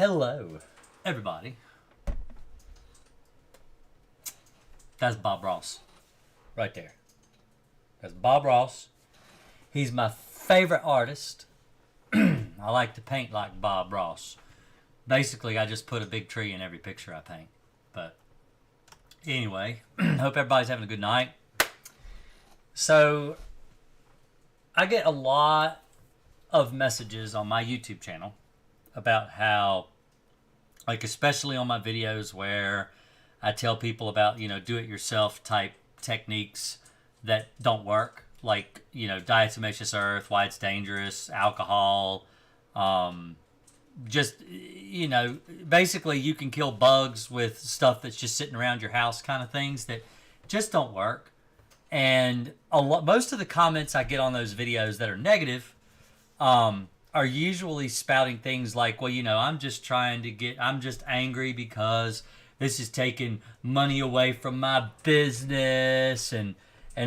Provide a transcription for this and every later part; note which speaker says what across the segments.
Speaker 1: Hello, everybody. That's Bob Ross, right there. That's Bob Ross. He's my favorite artist. I like to paint like Bob Ross. Basically, I just put a big tree in every picture I paint. But anyway, hope everybody's having a good night. So, I get a lot of messages on my YouTube channel about how, like, especially on my videos where I tell people about, do-it-yourself type techniques that don't work, like, diatomaceous earth, why it's dangerous, alcohol, basically you can kill bugs with stuff that's just sitting around your house kind of things that just don't work. And most of the comments I get on those videos that are negative are usually spouting things like, well, I'm just angry because this is taking money away from my business and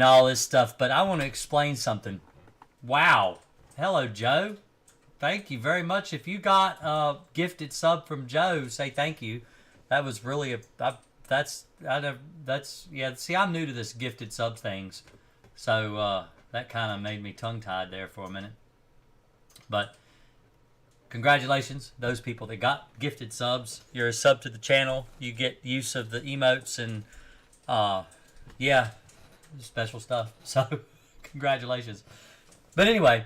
Speaker 1: all this stuff. But I want to explain something. Wow. Hello, Joe. Thank you very much. If you got a gifted sub from Joe, say thank you. That was really see, I'm new to this gifted sub things. So that kind of made me tongue-tied there for a minute. But congratulations, those people that got gifted subs. You're a sub to the channel. You get use of the emotes and, special stuff. So, congratulations. But anyway,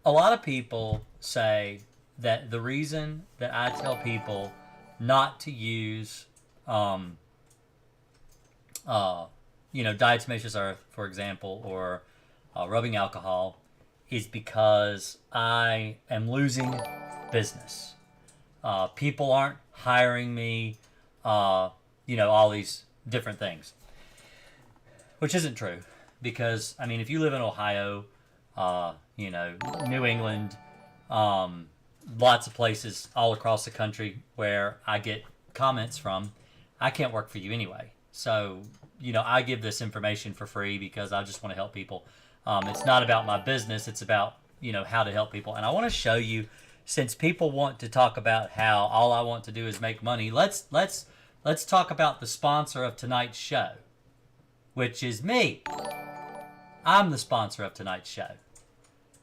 Speaker 1: a lot of people say that the reason that I tell people not to use, diatomaceous earth, for example, or rubbing alcohol, is because I am losing business. People aren't hiring me, all these different things. Which isn't true. Because, if you live in Ohio, New England, lots of places all across the country where I get comments from, I can't work for you anyway. So, I give this information for free because I just want to help people. It's not about my business. It's about, how to help people. And I want to show you, since people want to talk about how all I want to do is make money, let's talk about the sponsor of tonight's show, which is me. I'm the sponsor of tonight's show.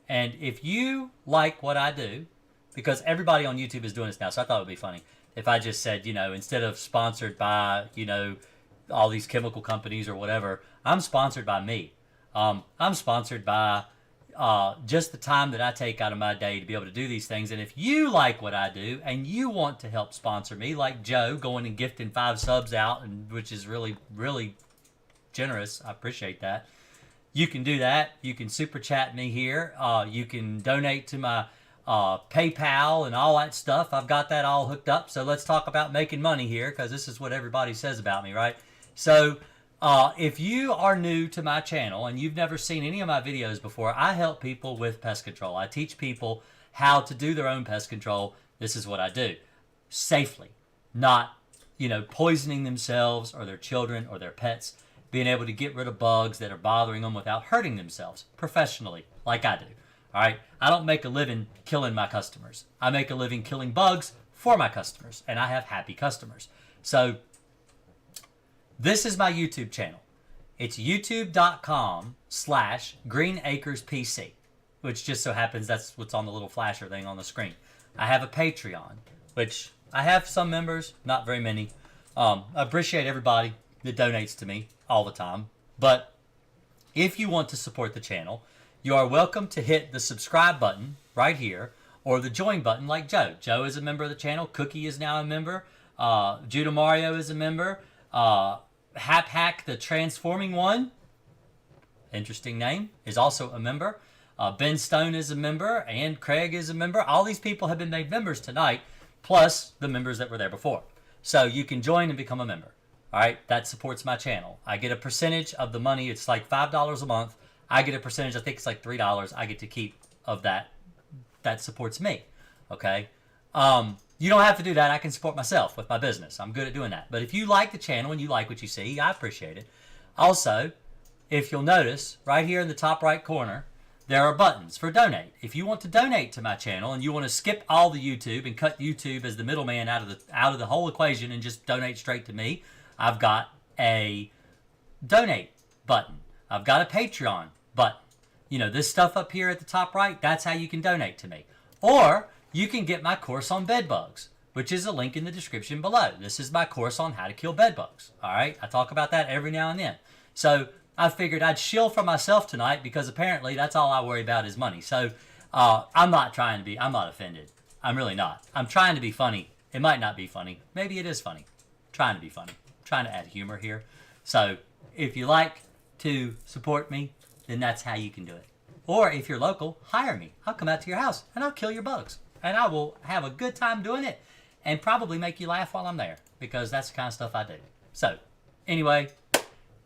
Speaker 1: And if you like what I do, because everybody on YouTube is doing this now, so I thought it would be funny if I just said, instead of sponsored by, all these chemical companies or whatever, I'm sponsored by me. I'm sponsored by just the time that I take out of my day to be able to do these things. And if you like what I do and you want to help sponsor me, like Joe going and gifting 5 subs out, which is really, really generous. I appreciate that. You can do that. You can super chat me here. You can donate to my PayPal and all that stuff. I've got that all hooked up. So let's talk about making money here, because this is what everybody says about me, right? So if you are new to my channel and you've never seen any of my videos before, I help people with pest control. I teach people how to do their own pest control. This is what I do. Safely. Not, poisoning themselves or their children or their pets. Being able to get rid of bugs that are bothering them without hurting themselves. Professionally, like I do. All right? I don't make a living killing my customers. I make a living killing bugs for my customers. And I have happy customers. So, this is my YouTube channel. It's youtube.com/greenacrespc, which just so happens that's what's on the little flasher thing on the screen. I have a Patreon, which I have some members, not very many. I appreciate everybody that donates to me all the time. But if you want to support the channel, you are welcome to hit the subscribe button right here, or the join button like Joe. Joe is a member of the channel. Cookie is now a member. Judah Mario is a member. Hap Hack, the Transforming One, interesting name, is also a member. Ben Stone is a member, and Craig is a member. All these people have been made members tonight, plus the members that were there before. So you can join and become a member. All right, that supports my channel. I get a percentage of the money. It's like $5 a month. I get a percentage. I think it's like $3. I get to keep of that. That supports me. Okay. You don't have to do that. I can support myself with my business. I'm good at doing that. But if you like the channel and you like what you see, I appreciate it. Also, if you'll notice, right here in the top right corner, there are buttons for donate. If you want to donate to my channel and you want to skip all the YouTube and cut YouTube as the middleman out of the whole equation and just donate straight to me, I've got a donate button. I've got a Patreon button. You know, this stuff up here at the top right, that's how you can donate to me. Or you can get my course on bedbugs, which is a link in the description below. This is my course on how to kill bedbugs. All right, I talk about that every now and then. So I figured I'd shill for myself tonight because apparently that's all I worry about is money. So I'm not offended. I'm really not. I'm trying to be funny. It might not be funny. Maybe it is funny. I'm trying to be funny. I'm trying to add humor here. So if you like to support me, then that's how you can do it. Or if you're local, hire me. I'll come out to your house and I'll kill your bugs. And I will have a good time doing it and probably make you laugh while I'm there because that's the kind of stuff I do. So anyway,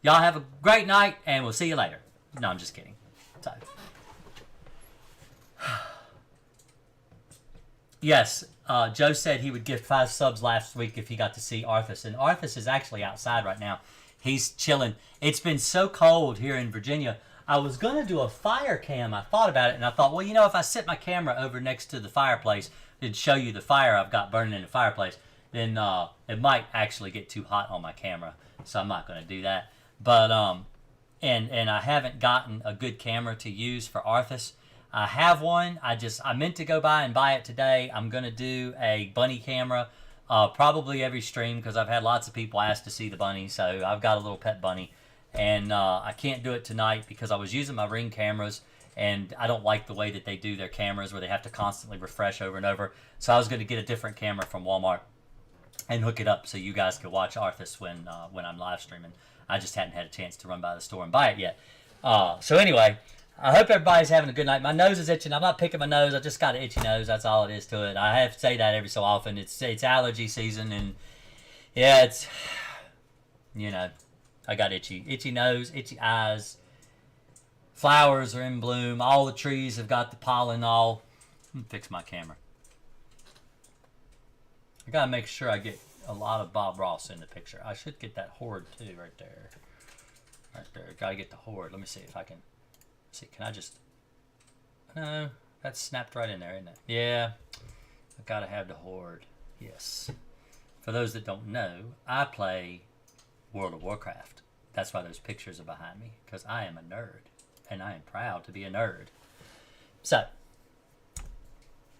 Speaker 1: y'all have a great night and we'll see you later. No, I'm just kidding. So, yes, Joe said he would give 5 subs last week if he got to see Arthas. And Arthas is actually outside right now. He's chilling. It's been so cold here in Virginia. I was going to do a fire cam. I thought about it, and I thought, well, you know, if I set my camera over next to the fireplace and show you the fire I've got burning in the fireplace, then it might actually get too hot on my camera. So I'm not going to do that. But, and I haven't gotten a good camera to use for Arthas. I have one. I meant to go by and buy it today. I'm going to do a bunny camera probably every stream because I've had lots of people ask to see the bunny. So I've got a little pet bunny. And I can't do it tonight because I was using my Ring cameras, and I don't like the way that they do their cameras where they have to constantly refresh over and over. So I was going to get a different camera from Walmart and hook it up so you guys could watch Arthas when I'm live streaming. I just hadn't had a chance to run by the store and buy it yet. So anyway, I hope everybody's having a good night. My nose is itching. I'm not picking my nose. I just got an itchy nose. That's all it is to it. I have to say that every so often. It's allergy season, and yeah, it's, you know, I got itchy nose, itchy eyes. Flowers are in bloom. All the trees have got the pollen all. Let me fix my camera. I gotta make sure I get a lot of Bob Ross in the picture. I should get that horde too, right there. Right there. Gotta get the horde. Let me see if I can. See, can I just? No, that's snapped right in there, isn't it? Yeah, I gotta have the horde. Yes. For those that don't know, I play World of Warcraft. That's why those pictures are behind me, because I am a nerd, and I am proud to be a nerd. So,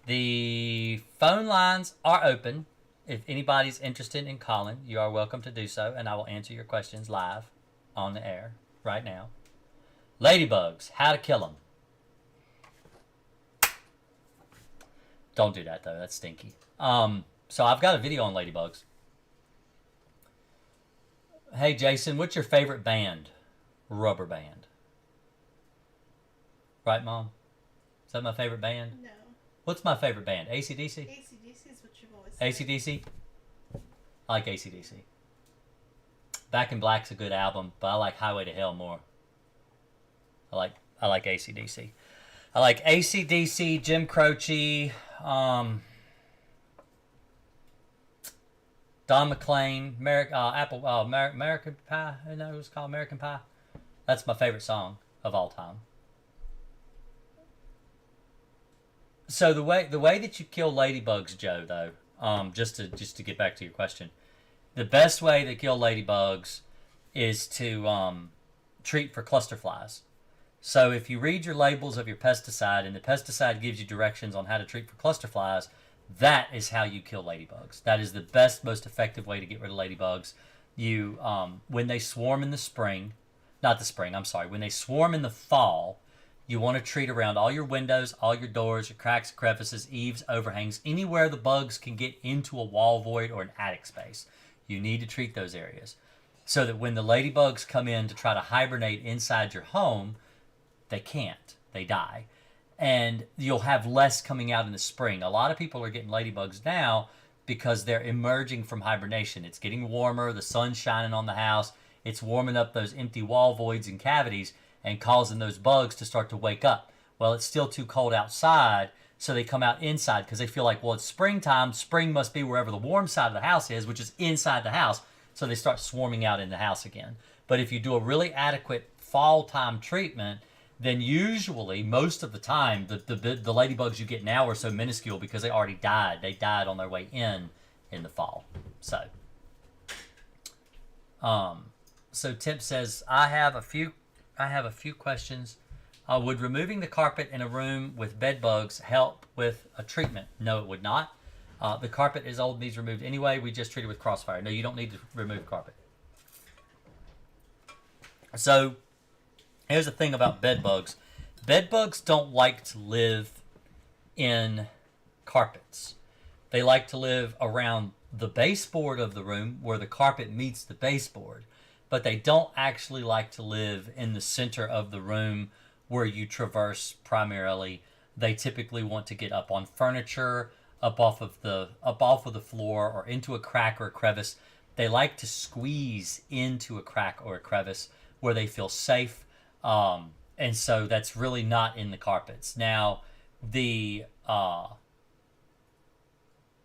Speaker 1: the phone lines are open. If anybody's interested in calling, you are welcome to do so, and I will answer your questions live on the air right now. Ladybugs, how to kill them. Don't do that, though. That's stinky. So I've got a video on ladybugs. Hey, Jason, what's your favorite band? Rubber Band. Right, Mom? Is that my favorite band?
Speaker 2: No.
Speaker 1: What's my favorite band? AC/DC?
Speaker 2: AC/DC is what you've always said.
Speaker 1: AC/DC? I like AC/DC. Back in Black's a good album, but I like Highway to Hell more. I like AC/DC. I like AC/DC, Jim Croce, Don McLean, American Pie. I know it was called American Pie. That's my favorite song of all time. So the way that you kill ladybugs, Joe, though, just to get back to your question, the best way to kill ladybugs is to treat for cluster flies. So if you read your labels of your pesticide and the pesticide gives you directions on how to treat for cluster flies, that is how you kill ladybugs. That is the best, most effective way to get rid of ladybugs. You, when they swarm in the spring, when they swarm in the fall, you want to treat around all your windows, all your doors, your cracks, crevices, eaves, overhangs, anywhere the bugs can get into a wall void or an attic space. You need to treat those areas so that when the ladybugs come in to try to hibernate inside your home, they can't. They die. And you'll have less coming out in the spring. A lot of people are getting ladybugs now because they're emerging from hibernation. It's getting warmer, the sun's shining on the house, it's warming up those empty wall voids and cavities and causing those bugs to start to wake up. Well, it's still too cold outside, so they come out inside because they feel like, well, it's springtime. Spring must be wherever the warm side of the house is, which is inside the house. So they start swarming out in the house again. But if you do a really adequate fall time treatment, then usually, most of the time, the ladybugs you get now are so minuscule because they already died. They died on their way in the fall. So Tip says, I have a few questions. Would removing the carpet in a room with bed bugs help with a treatment? No, it would not. The carpet is old and needs removed anyway. We just treat it with Crossfire. No, you don't need to remove the carpet. So here's the thing about bed bugs. Bed bugs don't like to live in carpets. They like to live around the baseboard of the room where the carpet meets the baseboard. But they don't actually like to live in the center of the room where you traverse primarily. They typically want to get up on furniture, up off of the floor, or into a crack or a crevice. They like to squeeze into a crack or a crevice where they feel safe. And so that's really not in the carpets. Now, the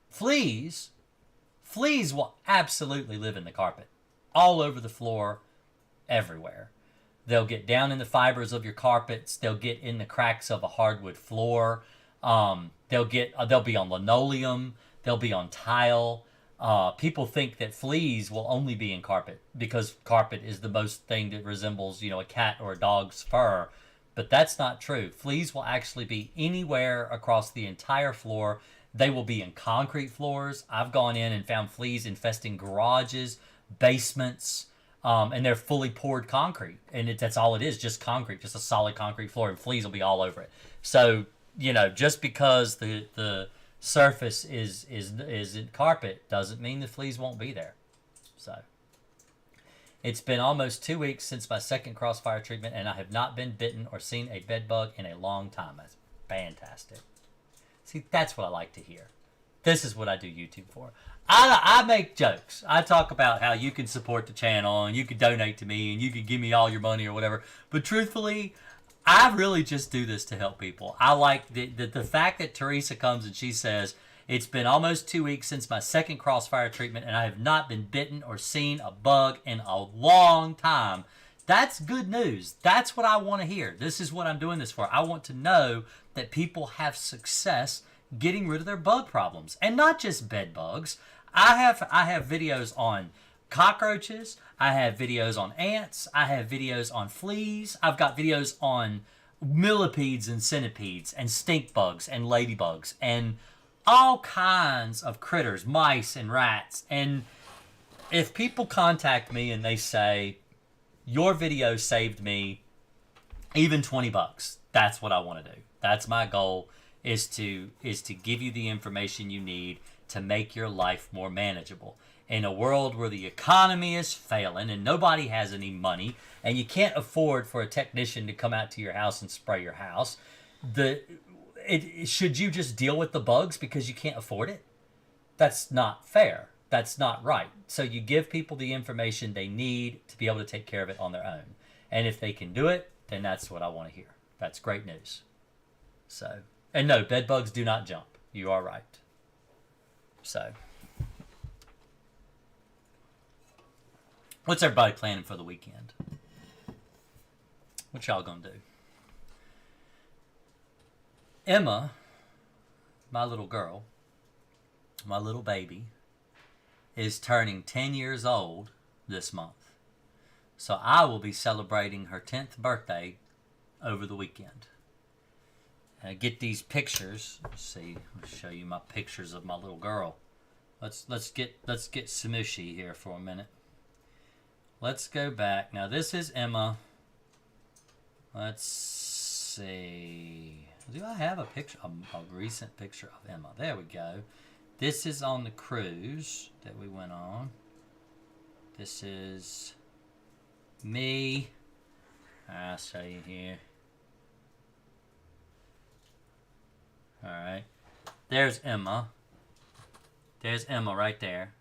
Speaker 1: fleas will absolutely live in the carpet. All over the floor, everywhere. They'll get down in the fibers of your carpets. They'll get in the cracks of a hardwood floor. They'll be on linoleum. They'll be on tile. People think that fleas will only be in carpet because carpet is the most thing that resembles, a cat or a dog's fur. But that's not true. Fleas will actually be anywhere across the entire floor. They will be in concrete floors. I've gone in and found fleas infesting garages, basements, and they're fully poured concrete, and that's all it is, just concrete, just a solid concrete floor, and fleas will be all over it. So just because the surface is in carpet doesn't mean the fleas won't be there. So it's been almost 2 weeks since my second Crossfire treatment, and I have not been bitten or seen a bed bug in a long time. That's fantastic. See, that's what I like to hear. This is what I do YouTube for. I make jokes. I talk about how you can support the channel and you can donate to me and you can give me all your money or whatever. But truthfully, I really just do this to help people. I like the fact that Teresa comes and she says, it's been almost 2 weeks since my second Crossfire treatment and I have not been bitten or seen a bug in a long time. That's good news. That's what I want to hear. This is what I'm doing this for. I want to know that people have success getting rid of their bug problems, and not just bed bugs. I have videos on cockroaches. I have videos on ants. I have videos on fleas. I've got videos on millipedes and centipedes and stink bugs and ladybugs and all kinds of critters, mice and rats. And if people contact me and they say, your video saved me even $20, that's what I want to do. That's my goal, is to give you the information you need to make your life more manageable. In a world where the economy is failing and nobody has any money and you can't afford for a technician to come out to your house and spray your house, should you just deal with the bugs because you can't afford it? That's not fair. That's not right. So you give people the information they need to be able to take care of it on their own. And if they can do it, then that's what I want to hear. That's great news. So, and no, bed bugs do not jump. You are right. So, what's everybody planning for the weekend? What y'all gonna do? Emma, my little girl, my little baby, is turning 10 years old this month. So I will be celebrating her 10th birthday over the weekend. And I get these pictures. Let's see. I'll show you my pictures of my little girl. Let's get Samushi here for a minute. Let's go back. Now this is Emma. Let's see. Do I have a picture? A recent picture of Emma. There we go. This is on the cruise that we went on. This is me. I'll show you here. Alright. There's Emma. There's Emma right there.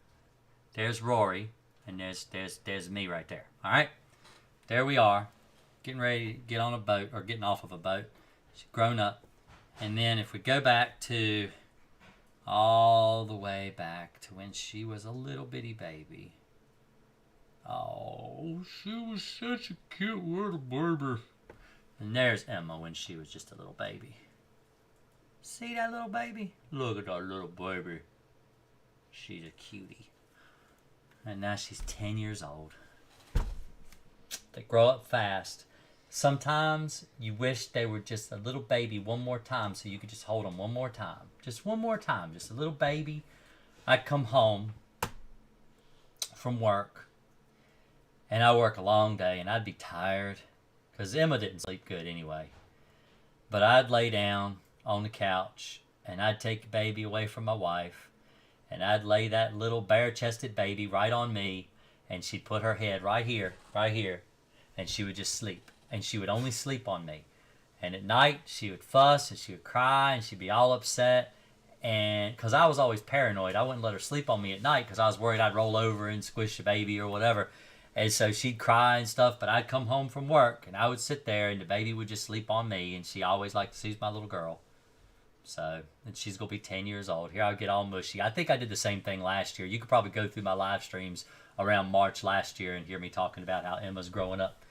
Speaker 1: There's Rory. And there's me right there. Alright? There we are. Getting ready to get on a boat, or getting off of a boat. She's grown up. And then if we go back to all the way back to when she was a little bitty baby. Oh, she was such a cute little baby. And there's Emma when she was just a little baby. See that little baby? Look at that little baby. She's a cutie. And now she's 10 years old. They grow up fast. Sometimes you wish they were just a little baby one more time so you could just hold them one more time. Just one more time. Just a little baby. I'd come home from work. And I work a long day and I'd be tired. Because Emma didn't sleep good anyway. But I'd lay down on the couch and I'd take the baby away from my wife. And I'd lay that little bare-chested baby right on me. And she'd put her head right here. And she would just sleep. And she would only sleep on me. And at night, she would fuss and she would cry and she'd be all upset. And because I was always paranoid, I wouldn't let her sleep on me at night because I was worried I'd roll over and squish the baby or whatever. And so she'd cry and stuff, but I'd come home from work and I would sit there and the baby would just sleep on me. And she always liked to see my little girl. So, and she's going to be 10 years old. Here I get all mushy. I think I did the same thing last year. You could probably go through my live streams around March last year and hear me talking about how Emma's growing up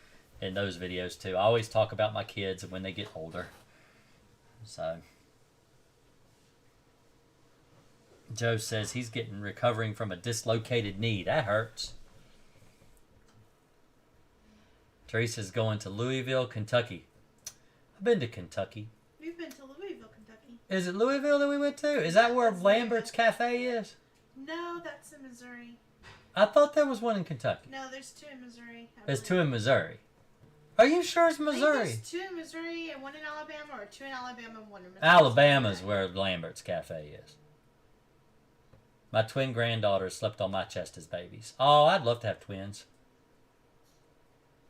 Speaker 1: in those videos too. I always talk about my kids and when they get older. So Joe says he's recovering from a dislocated knee. That hurts. Teresa's going to Louisville, Kentucky. I've been to Kentucky.
Speaker 2: We've been to Louisville, Kentucky.
Speaker 1: Is it Louisville that we went to? Is that where Lambert's Cafe is?
Speaker 2: No, that's in Missouri.
Speaker 1: I thought there was one in Kentucky.
Speaker 2: No, there's two in Missouri.
Speaker 1: There's two in Missouri. Are you sure it's Missouri?
Speaker 2: There's two in Missouri and one in Alabama, or two in Alabama and one in Missouri.
Speaker 1: Alabama's where Lambert's Cafe is. My twin granddaughters slept on my chest as babies. Oh, I'd love to have twins.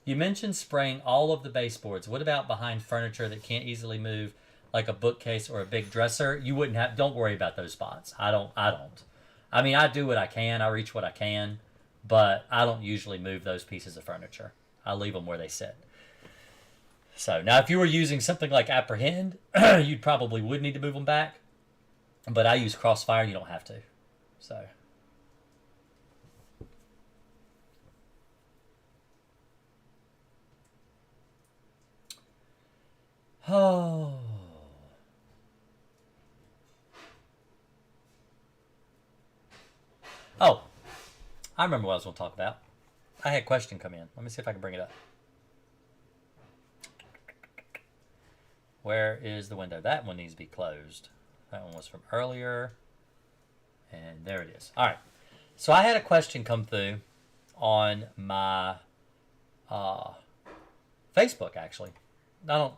Speaker 1: You mentioned spraying all of the baseboards. What about behind furniture that can't easily move, like a bookcase or a big dresser? You wouldn't have. Don't worry about those spots. I don't. I mean, I do what I can. I reach what I can, but I don't usually move those pieces of furniture. I leave them where they sit. So now, if you were using something like Apprehend, you probably would need to move them back. But I use Crossfire. You don't have to. So. Oh. Oh. I remember what I was going to talk about. I had a question come in. Let me see if I can bring it up. Where is the window? That one needs to be closed. That one was from earlier. And there it is. All right. So I had a question come through on my Facebook, actually. I don't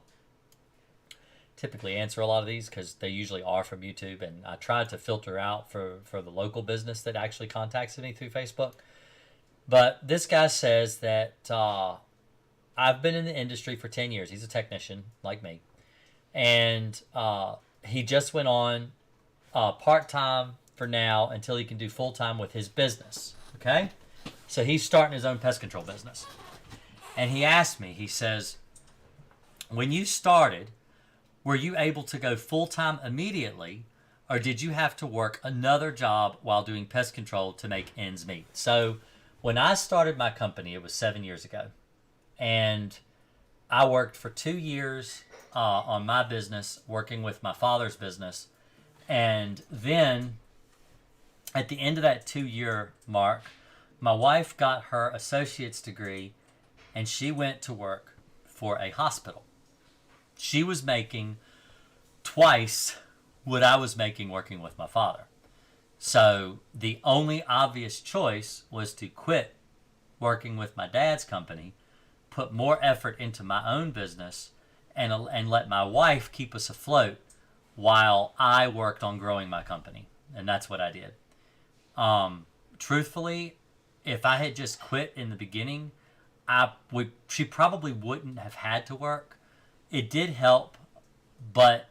Speaker 1: typically answer a lot of these because they usually are from YouTube, and I tried to filter out for the local business that actually contacts me through Facebook. But this guy says that I've been in the industry for 10 years. He's a technician like me. And he just went on part-time for now until he can do full-time with his business. Okay? So he's starting his own pest control business. And he asked me, he says, when you started, were you able to go full-time immediately, or did you have to work another job while doing pest control to make ends meet? So when I started my company, it was 7 years ago. And I worked for 2 years on my business, working with my father's business. And then at the end of that 2-year mark, my wife got her associate's degree and she went to work for a hospital. She was making twice what I was making working with my father. So the only obvious choice was to quit working with my dad's company, put more effort into my own business, and let my wife keep us afloat while I worked on growing my company. And that's what I did. Truthfully, if I had just quit in the beginning, she probably wouldn't have had to work. It did help, but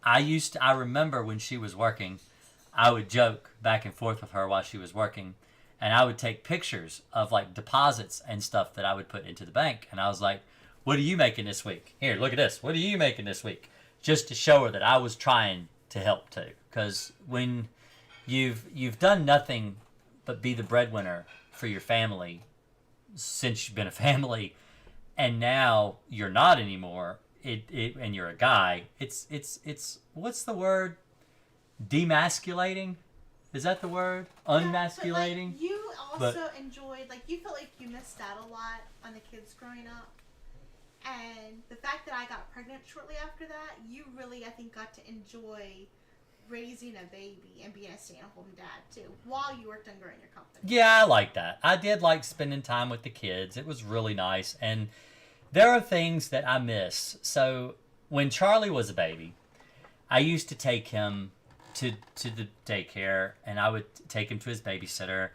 Speaker 1: I remember when she was working, I would joke back and forth with her while she was working, and I would take pictures of like deposits and stuff that I would put into the bank. And I was like, what are you making this week? Here, look at this. What are you making this week? Just to show her that I was trying to help too. Because when you've done nothing but be the breadwinner for your family since you've been a family, and now you're not anymore, and you're a guy, it's what's the word? Demasculating? Is that the word? Unmasculating?
Speaker 2: Like, you also enjoyed, like, you felt like you missed out a lot on the kids growing up. And the fact that I got pregnant shortly after that, you really, I think, got to enjoy raising a baby and being a stay-at-home dad, too, while you worked on growing your company.
Speaker 1: Yeah, I like that. I did like spending time with the kids. It was really nice. And there are things that I miss. So when Charlie was a baby, I used to take him to the daycare, and I would take him to his babysitter.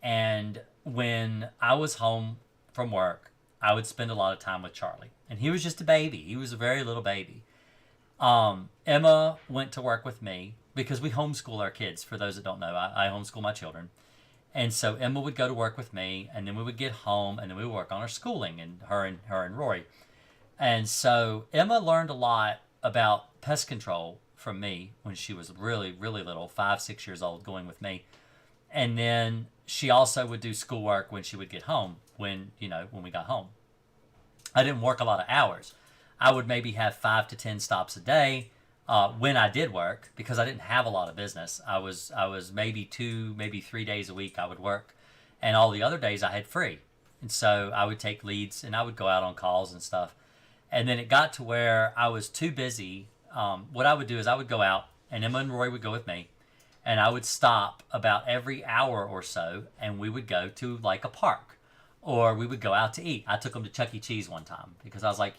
Speaker 1: And when I was home from work, I would spend a lot of time with Charlie. And he was just a baby. He was a very little baby. Emma went to work with me because we homeschool our kids. For those that don't know, I homeschool my children. And so Emma would go to work with me, and then we would get home, and then we would work on our schooling, and her and Rory. And so Emma learned a lot about pest control from me when she was really, really little, 5, 6 years old, going with me. And then she also would do schoolwork when she would get home, when we got home. I didn't work a lot of hours. I would maybe have 5 to 10 stops a day when I did work, because I didn't have a lot of business. I was maybe 2, maybe 3 days a week I would work, and all the other days I had free. And so I would take leads, and I would go out on calls and stuff. And then it got to where I was too busy. What I would do is I would go out, and Emma and Roy would go with me, and I would stop about every hour or so, and we would go to like a park, or we would go out to eat. I took them to Chuck E. Cheese one time because I was like,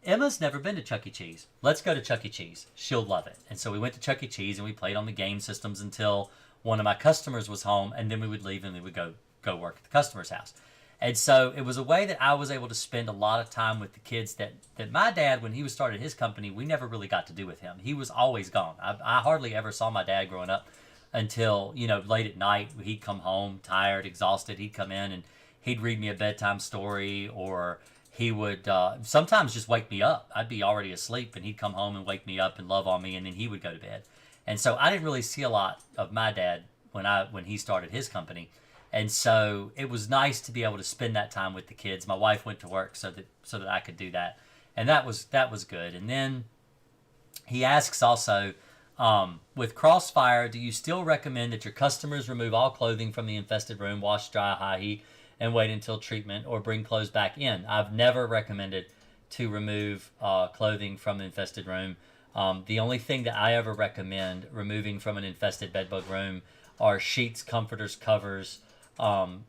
Speaker 1: Emma's never been to Chuck E. Cheese. Let's go to Chuck E. Cheese. She'll love it. And so we went to Chuck E. Cheese, and we played on the game systems until one of my customers was home, and then we would leave, and we would go work at the customer's house. And so it was a way that I was able to spend a lot of time with the kids that my dad, when he was started his company, we never really got to do with him. He was always gone. I hardly ever saw my dad growing up until, late at night. He'd come home tired, exhausted. He'd come in, and he'd read me a bedtime story, or he would sometimes just wake me up. I'd be already asleep, and he'd come home and wake me up and love on me, and then he would go to bed. And so I didn't really see a lot of my dad when he started his company. And so it was nice to be able to spend that time with the kids. My wife went to work so that I could do that, and that was good. And then he asks also, with Crossfire, do you still recommend that your customers remove all clothing from the infested room, wash, dry, high heat, and wait until treatment, or bring clothes back in? I've never recommended to remove clothing from the infested room. The only thing that I ever recommend removing from an infested bedbug room are sheets, comforters, covers,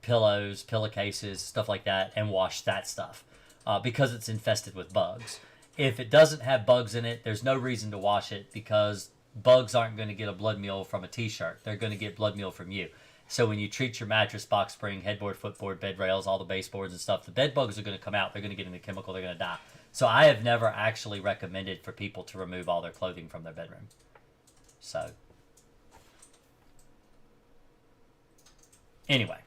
Speaker 1: pillows, pillowcases, stuff like that, and wash that stuff because it's infested with bugs. If it doesn't have bugs in it, there's no reason to wash it, because bugs aren't going to get a blood meal from a t-shirt. They're going to get blood meal from you. So when you treat your mattress, box spring, headboard, footboard, bed rails, all the baseboards and stuff, the bed bugs are going to come out. They're going to get in the chemical. They're going to die. So I have never actually recommended for people to remove all their clothing from their bedroom. So anyway,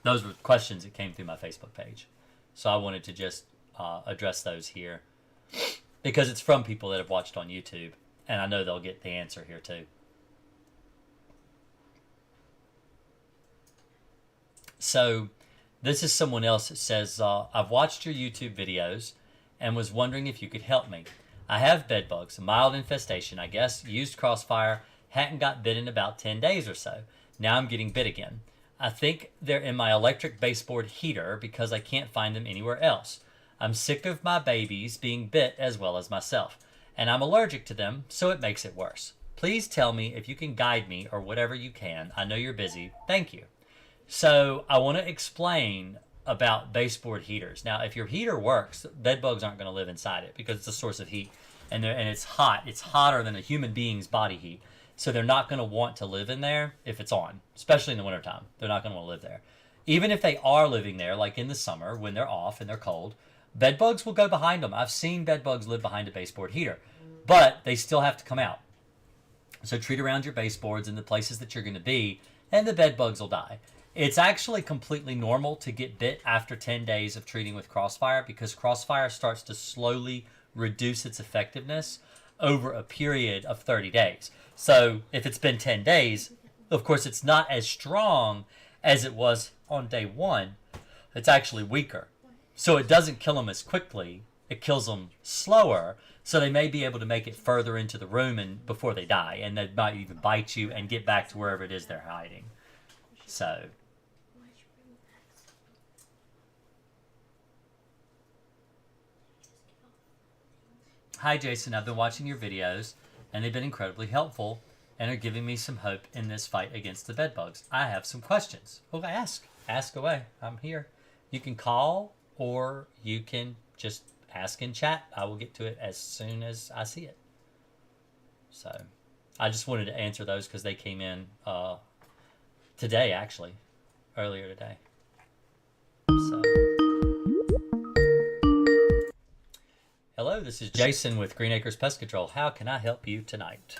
Speaker 1: those were questions that came through my Facebook page. So I wanted to just address those here because it's from people that have watched on YouTube, and I know they'll get the answer here too. So this is someone else that says, I've watched your YouTube videos and was wondering if you could help me. I have bed bugs, a mild infestation, I guess, used Crossfire, hadn't got bit in about 10 days or so. Now I'm getting bit again. I think they're in my electric baseboard heater because I can't find them anywhere else. I'm sick of my babies being bit as well as myself, and I'm allergic to them, so it makes it worse. Please tell me if you can guide me or whatever you can. I know you're busy. Thank you. So I want to explain about baseboard heaters. Now, if your heater works, bed bugs aren't going to live inside it because it's a source of heat, and it's hot. It's hotter than a human being's body heat. So they're not going to want to live in there if it's on, especially in the wintertime. They're not going to want to live there. Even if they are living there, like in the summer when they're off and they're cold, bed bugs will go behind them. I've seen bed bugs live behind a baseboard heater, but they still have to come out. So treat around your baseboards in the places that you're going to be, and the bed bugs will die. It's actually completely normal to get bit after 10 days of treating with Crossfire, because Crossfire starts to slowly reduce its effectiveness over a period of 30 days. So if it's been 10 days, of course, it's not as strong as it was on day one. It's actually weaker. So it doesn't kill them as quickly it kills them slower. So they may be able to make it further into the room and before they die, and they might even bite you and get back to wherever it is they're hiding. So, hi Jason, I've been watching your videos, and they've been incredibly helpful and are giving me some hope in this fight against the bedbugs. I have some questions. Oh, ask away. I'm here. You can call or you can just ask in chat. I will get to it as soon as I see it. So I just wanted to answer those because they came in today, actually, earlier today. So, hello, this is Jason with Akers Pest Control. How can I help you tonight?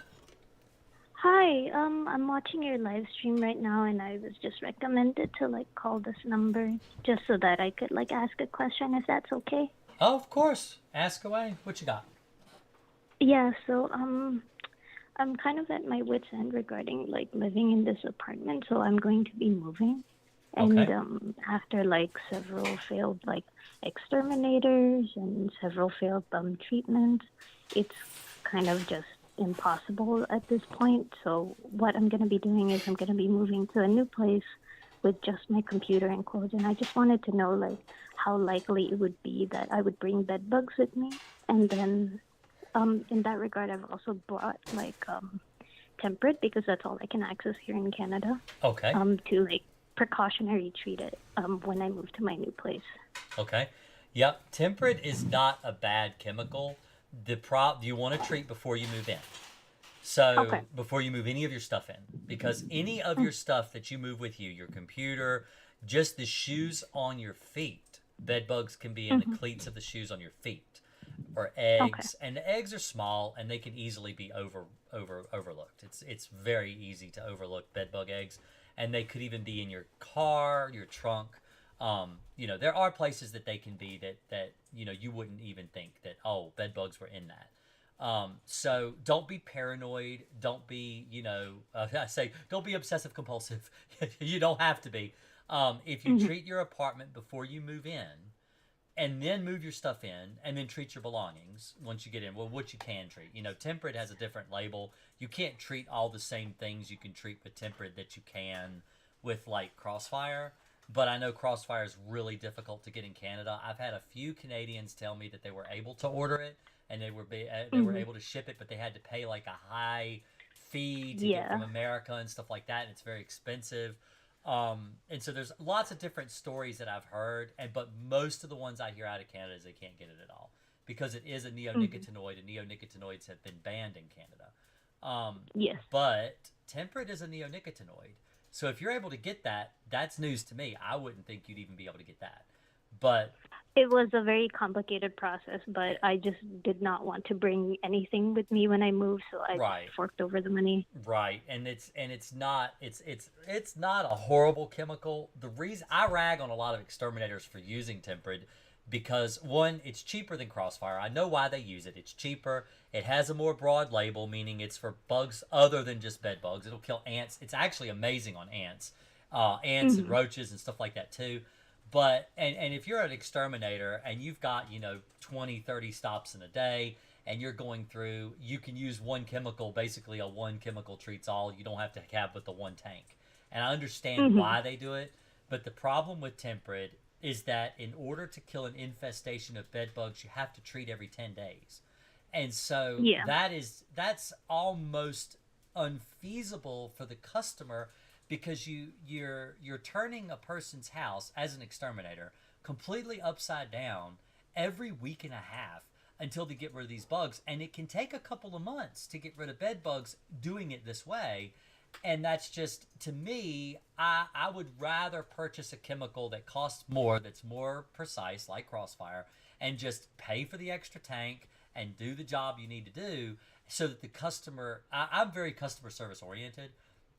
Speaker 3: Hi, I'm watching your live stream right now, and I was just recommended to call this number just so that I could ask a question, if that's okay.
Speaker 1: Oh, of course. Ask away. What you got?
Speaker 3: Yeah, so I'm kind of at my wit's end regarding living in this apartment, so I'm going to be moving. And
Speaker 1: Okay.
Speaker 3: After several failed exterminators and several failed treatments, it's kind of just impossible at this point. So what I'm going to be doing is I'm going to be moving to a new place with just my computer and clothes, and I just wanted to know how likely it would be that I would bring bed bugs with me. And then in that regard, I've also brought temperate, because that's all I can access here in Canada.
Speaker 1: Okay.
Speaker 3: To precautionary treat it when I move to my new place.
Speaker 1: Okay. Yep. Temperate is not a bad chemical. You want to treat before you move in. So
Speaker 3: Okay.
Speaker 1: before you move any of your stuff in, because any of your stuff that you move with you, your computer, just the shoes on your feet, bed bugs can be in the cleats of the shoes on your feet, or eggs. And the eggs are small and they can easily be overlooked. It's very easy to overlook bed bug eggs, and they could even be in your car, your trunk. There are places that they can be that you wouldn't even think that, oh, bed bugs were in that. So don't be paranoid. Don't be, I say, don't be obsessive compulsive. You don't have to be. If you treat your apartment before you move in, and then move your stuff in, and then treat your belongings once you get in. Well, what you can treat. Temperate has a different label. You can't treat all the same things you can treat with temperate that you can with Crossfire. But I know Crossfire is really difficult to get in Canada. I've had a few Canadians tell me that they were able to order it, and they were able to ship it, but they had to pay a high fee to get from America and stuff like that, and it's very expensive. And so there's lots of different stories that I've heard, but most of the ones I hear out of Canada is they can't get it at all because it is a neonicotinoid, and neonicotinoids have been banned in Canada.
Speaker 3: Yes.
Speaker 1: But temperate is a neonicotinoid. So if you're able to get that, that's news to me. I wouldn't think you'd even be able to get that. But
Speaker 3: it was a very complicated process, but I just did not want to bring anything with me when I moved, so I just forked over the money.
Speaker 1: Right, and it's not a horrible chemical. The reason I rag on a lot of exterminators for using temperate, because one, it's cheaper than Crossfire. I know why they use it. It's cheaper. It has a more broad label, meaning it's for bugs other than just bed bugs. It'll kill ants. It's actually amazing on ants, and roaches and stuff like that too. But and if you're an exterminator and you've got 20, 30 stops in a day, and you're going through, you can use one chemical, basically a one chemical treats all. You don't have to have but the one tank. And I understand why they do it, but the problem with temperate is that in order to kill an infestation of bed bugs, you have to treat every 10 days. And so that's almost unfeasible for the customer, because you're turning a person's house as an exterminator completely upside down every week and a half until they get rid of these bugs. And it can take a couple of months to get rid of bed bugs doing it this way. And that's just, to me, I would rather purchase a chemical that costs more, that's more precise, like Crossfire, and just pay for the extra tank and do the job you need to do, so that the customer, I'm very customer service oriented,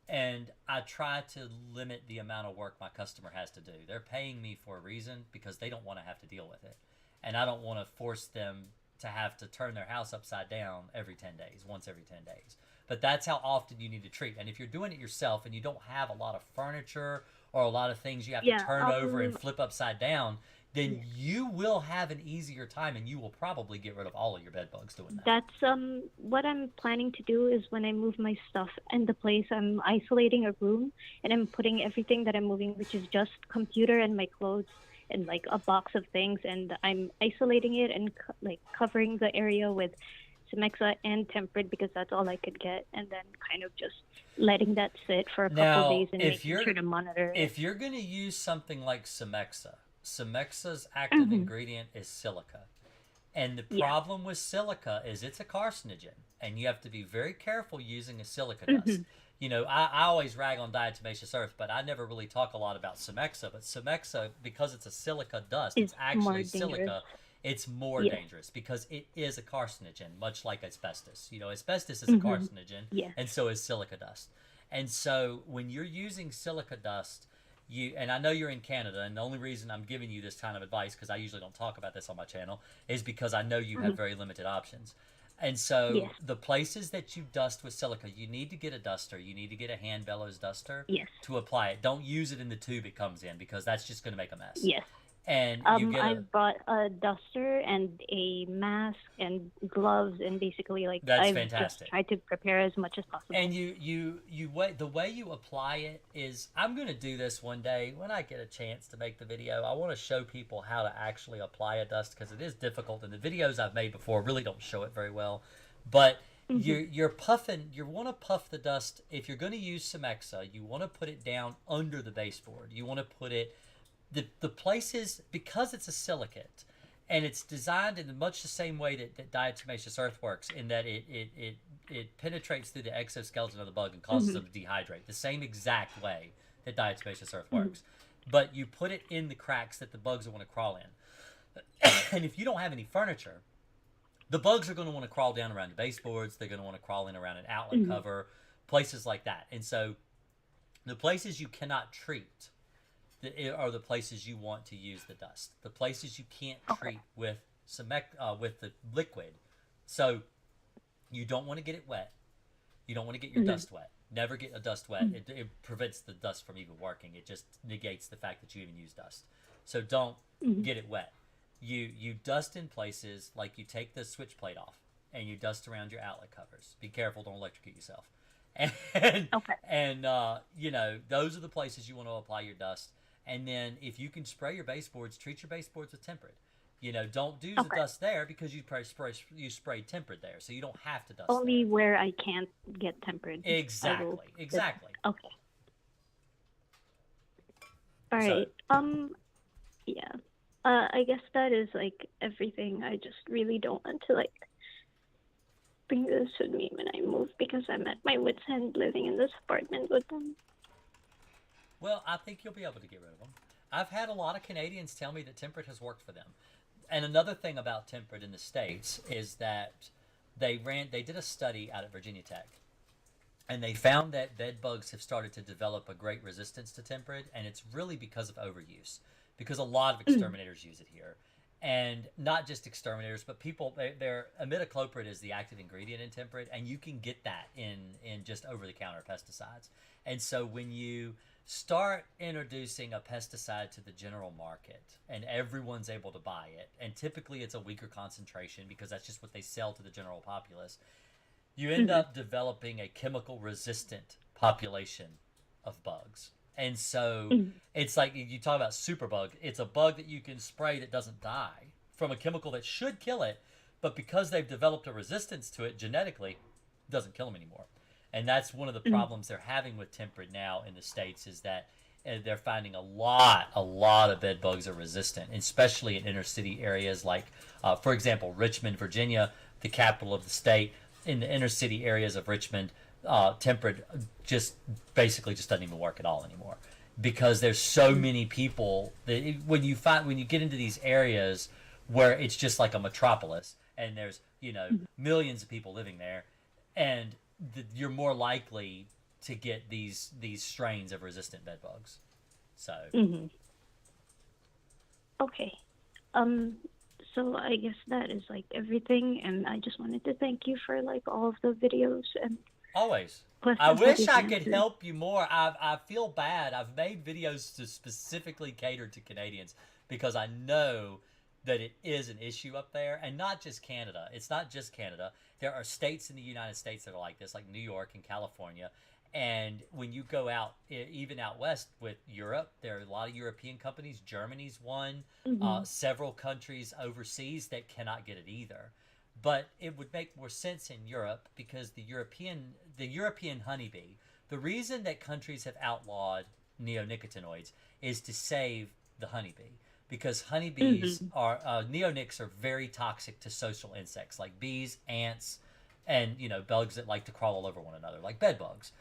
Speaker 1: and I try to limit the amount of work my customer has to do. They're paying me for a reason, because they don't want to have to deal with it. And I don't want to force them to have to turn their house upside down once every 10 days. But that's how often you need to treat. And if you're doing it yourself and you don't have a lot of furniture or a lot of things you have to turn over and flip upside down, then you will have an easier time, and you will probably get rid of all of your bed bugs doing that.
Speaker 3: That's what I'm planning to do is when I move my stuff in the place, I'm isolating a room and I'm putting everything that I'm moving, which is just computer and my clothes and like a box of things, and I'm isolating it and like covering the area with Cemexa and tempered because that's all I could get, and then kind of just letting that sit for a couple
Speaker 1: Now,
Speaker 3: days and making sure to monitor it.
Speaker 1: if you're going to use something like Cemexa's active ingredient is silica. And the problem with silica is it's a carcinogen, and you have to be very careful using a silica dust. You know, I always rag on diatomaceous earth, but I never really talk a lot about Cemexa. But Cemexa, because it's a silica dust, it's actually silica. It's more dangerous because it is a carcinogen, much like asbestos. You know, asbestos is a carcinogen, and so is silica dust. And so when you're using silica dust, and I know you're in Canada, and the only reason I'm giving you this kind of advice, because I usually don't talk about this on my channel, is because I know you have very limited options. And so the places that you dust with silica, you need to get a duster. You need to get a hand bellows duster to apply it. Don't use it in the tube it comes in, because that's just going to make a mess. And
Speaker 3: I've brought a duster and a mask and gloves, and basically like
Speaker 1: I've
Speaker 3: just tried to prepare as much as possible.
Speaker 1: And the way you apply it is, I'm going to do this one day when I get a chance to make the video. I want to show people how to actually apply a dust, because it is difficult, and the videos I've made before really don't show it very well. But you're puffing. You want to puff the dust. If you're going to use Cemexa, you want to put it down under the baseboard. You want to put it the places, because it's a silicate, and it's designed in much the same way that diatomaceous earth works, in that it penetrates through the exoskeleton of the bug and causes them to dehydrate, the same exact way that diatomaceous earth works. But you put it in the cracks that the bugs want to crawl in. And if you don't have any furniture, the bugs are going to want to crawl down around the baseboards. They're going to want to crawl in around an outlet cover, places like that. And so the places you cannot treat are the places you want to use the dust. The places you can't treat with with the liquid. So you don't want to get it wet. You don't want to get your dust wet. Never get a dust wet. It prevents the dust from even working. It just negates the fact that you even use dust. So don't get it wet. You dust in places like you take the switch plate off and you dust around your outlet covers. Be careful, don't electrocute yourself. And you know, those are the places you want to apply your dust. And then if you can spray your baseboards, treat your baseboards with tempered. You know, don't do the dust there, because you spray tempered there, so you don't have to dust
Speaker 3: only
Speaker 1: there.
Speaker 3: Where I can't get tempered.
Speaker 1: Exactly.
Speaker 3: Okay. All right. Yeah. I guess that is like everything. I just really don't want to like bring this with me when I move, because I'm at my wit's end living in this apartment with them.
Speaker 1: Well, I think you'll be able to get rid of them. I've had a lot of Canadians tell me that tempered has worked for them. And another thing about tempered in the States is that they did a study out at Virginia Tech, and they found that bed bugs have started to develop a great resistance to tempered, and it's really because of overuse, because a lot of exterminators use it here. And not just exterminators, but people, imidacloprid is the active ingredient in tempered, and you can get that in just over-the-counter pesticides. And so when you start introducing a pesticide to the general market and everyone's able to buy it, and typically it's a weaker concentration because that's just what they sell to the general populace, you end up developing a chemical resistant population of bugs. And so it's like you talk about superbug. It's a bug that you can spray that doesn't die from a chemical that should kill it, but because they've developed a resistance to it genetically, it doesn't kill them anymore. And that's one of the problems they're having with tempered now in the States, is that they're finding a lot of bed bugs are resistant, especially in inner city areas like, for example, Richmond, Virginia, the capital of the state. In the inner city areas of Richmond, tempered just basically just doesn't even work at all anymore, because there's so many people that when you get into these areas where it's just like a metropolis, and there's millions of people living there, and you're more likely to get these strains of resistant bed bugs. So
Speaker 3: okay, so I guess that is like everything, and I just wanted to thank you for like all of the videos and
Speaker 1: always. I wish I could help you more. I feel bad. I've made videos to specifically cater to Canadians because I know that it is an issue up there, and not just Canada. It's not just Canada. There are states in the United States that are like this, like New York and California. And when you go out, even out west with Europe, there are a lot of European companies. Germany's one, several countries overseas that cannot get it either. But it would make more sense in Europe because the European honeybee, the reason that countries have outlawed neonicotinoids is to save the honeybee. Because honeybees are neonics are very toxic to social insects like bees, ants, and bugs that like to crawl all over one another, like bedbugs.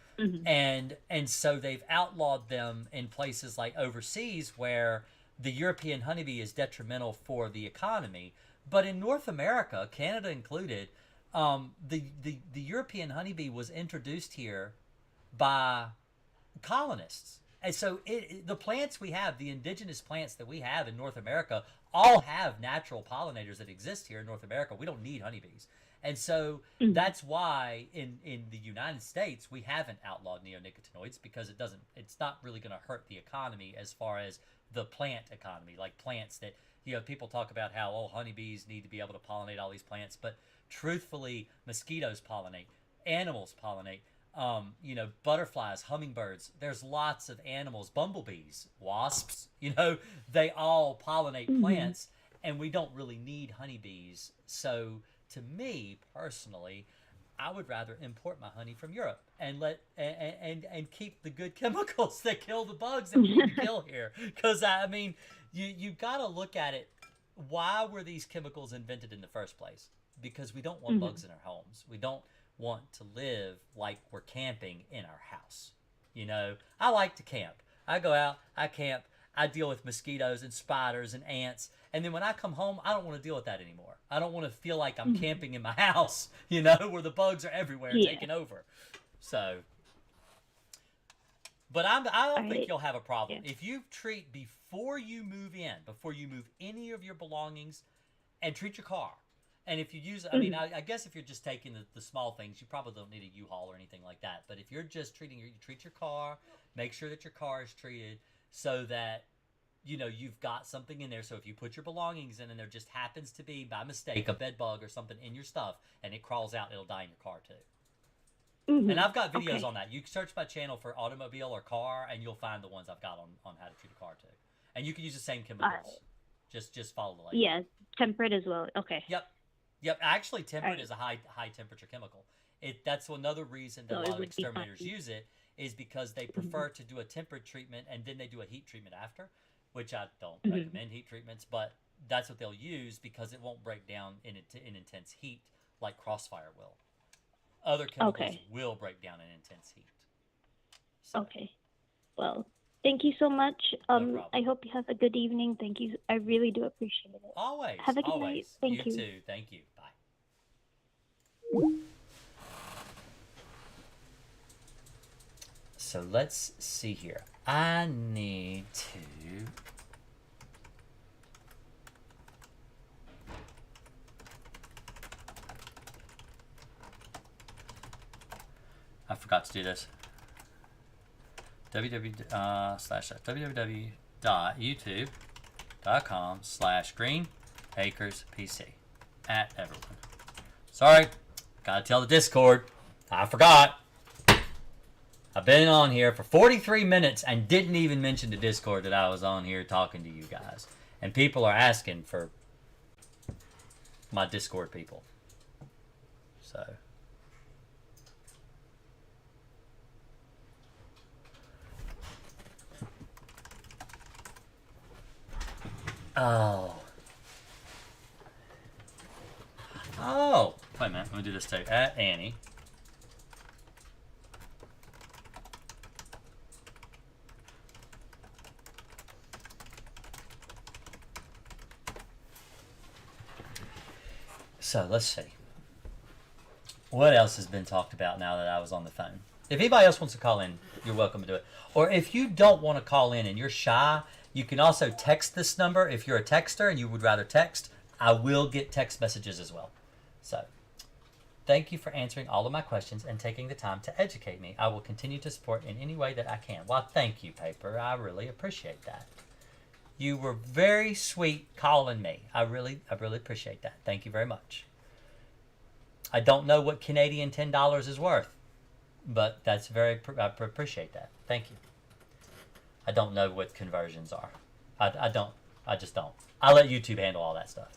Speaker 1: And so they've outlawed them in places like overseas where the European honeybee is detrimental for the economy. But in North America, Canada included, the European honeybee was introduced here by colonists. And so the plants we have, the indigenous plants that we have in North America, all have natural pollinators that exist here in North America. We don't need honeybees. And so that's why in the United States, we haven't outlawed neonicotinoids because it's not really going to hurt the economy as far as the plant economy, like plants that, people talk about how, honeybees need to be able to pollinate all these plants. But truthfully, mosquitoes pollinate, animals pollinate. Butterflies, hummingbirds, there's lots of animals, bumblebees, wasps, they all pollinate plants, and we don't really need honeybees. So to me personally, I would rather import my honey from Europe and and keep the good chemicals that kill the bugs that we need to kill here. Because you got to look at it. Why were these chemicals invented in the first place? Because we don't want bugs in our homes. We don't want to live like we're camping in our house. I like to camp. I go out, I camp, I deal with mosquitoes and spiders and ants, and then when I come home, I don't want to deal with that anymore. I don't want to feel like I'm camping in my house, where the bugs are everywhere taking over. So, but I don't think you'll have a problem. If you treat before you move any of your belongings, and treat your car. And if you use, I guess if you're just taking the small things, you probably don't need a U-Haul or anything like that. But if you're just you treat your car, make sure that your car is treated so that, you've got something in there. So if you put your belongings in and there just happens to be, by mistake, a bed bug or something in your stuff and it crawls out, it'll die in your car too. And I've got videos on that. You search my channel for automobile or car and you'll find the ones I've got on how to treat a car too. And you can use the same chemicals. Just follow the label.
Speaker 3: Yeah, temperate as well. Okay.
Speaker 1: Yep. Actually, temperate is a high temperature chemical. That's another reason that a lot of exterminators use it, is because they prefer to do a temperate treatment and then they do a heat treatment after, which I don't recommend heat treatments, but that's what they'll use because it won't break down in intense heat like Crossfire will. Other chemicals will break down in intense heat. So.
Speaker 3: Okay. Well, thank you so much.
Speaker 1: No
Speaker 3: I hope you have a good evening. Thank you. I really do appreciate it.
Speaker 1: Always.
Speaker 3: Have a good night. Thank you.
Speaker 1: You too. Thank you. Bye. So let's see here. I need to... I forgot to do this. www.youtube.com/greenacrespc at everyone. Sorry, gotta tell the Discord. I forgot. I've been on here for 43 minutes and didn't even mention to Discord that I was on here talking to you guys. And people are asking for my Discord people. So... Oh, wait a minute. Let me do this too. At Annie. So let's see. What else has been talked about now that I was on the phone? If anybody else wants to call in, you're welcome to do it. Or if you don't want to call in and you're shy, you can also text this number. If you're a texter and you would rather text, I will get text messages as well. So, thank you for answering all of my questions and taking the time to educate me. I will continue to support in any way that I can. Well, thank you, Paper. I really appreciate that. You were very sweet calling me. I really appreciate that. Thank you very much. I don't know what Canadian $10 is worth, but that's I appreciate that. Thank you. I don't know what conversions are. I don't. I just don't. I let YouTube handle all that stuff.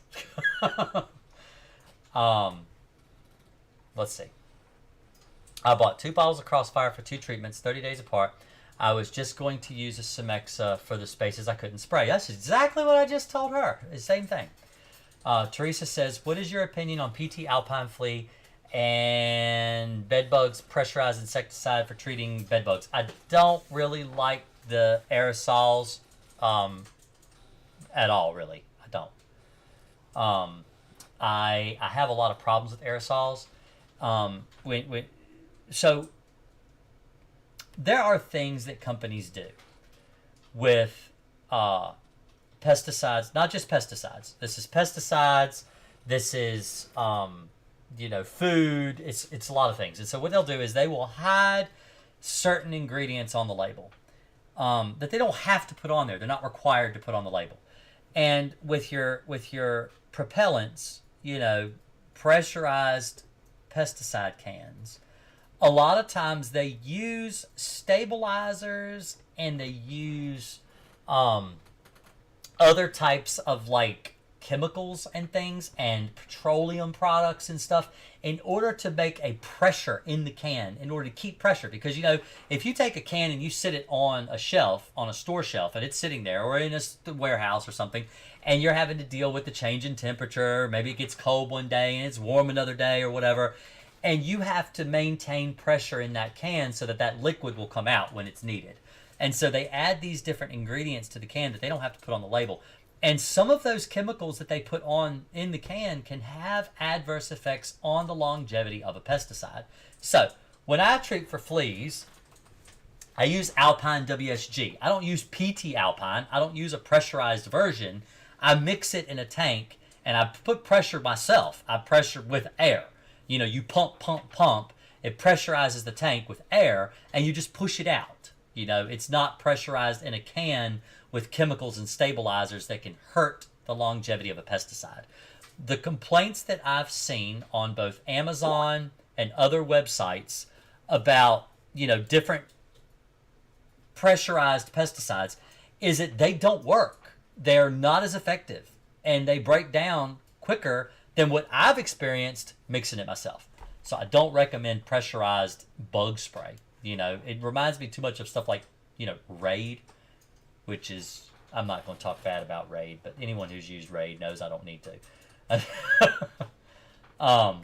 Speaker 1: Let's see. I bought 2 bottles of Crossfire for 2 treatments, 30 days apart. I was just going to use a Semexa for the spaces I couldn't spray. That's exactly what I just told her. The same thing. Teresa says, what is your opinion on PT Alpine Flea and bedbugs pressurized insecticide for treating bedbugs? I don't really like the aerosols at all, really. I don't. I have a lot of problems with aerosols. So there are things that companies do with pesticides, not just pesticides. This is pesticides. This is food. It's a lot of things. And so what they'll do is they will hide certain ingredients on the label that they don't have to put on there. They're not required to put on the label. And with your propellants, pressurized pesticide cans, a lot of times they use stabilizers and they use other types of like chemicals and things and petroleum products and stuff in order to make a pressure in the can, in order to keep pressure. Because if you take a can and you sit it on a shelf, on a store shelf, and it's sitting there, or in a warehouse or something, and you're having to deal with the change in temperature, maybe it gets cold one day and it's warm another day or whatever, and you have to maintain pressure in that can so that that liquid will come out when it's needed. And so they add these different ingredients to the can that they don't have to put on the label. And some of those chemicals that they put on in the can can have adverse effects on the longevity of a pesticide. So when I treat for fleas, I use Alpine WSG. I don't use PT Alpine. I don't use a pressurized version. I mix it in a tank and I put pressure myself. I pressure with air. You pump. It pressurizes the tank with air and you just push it out. It's not pressurized in a can with chemicals and stabilizers that can hurt the longevity of a pesticide. The complaints that I've seen on both Amazon and other websites about, different pressurized pesticides is that they don't work. They're not as effective and they break down quicker than what I've experienced mixing it myself. So I don't recommend pressurized bug spray. It reminds me too much of stuff like, Raid, which is, I'm not going to talk bad about Raid, but anyone who's used Raid knows I don't need to. But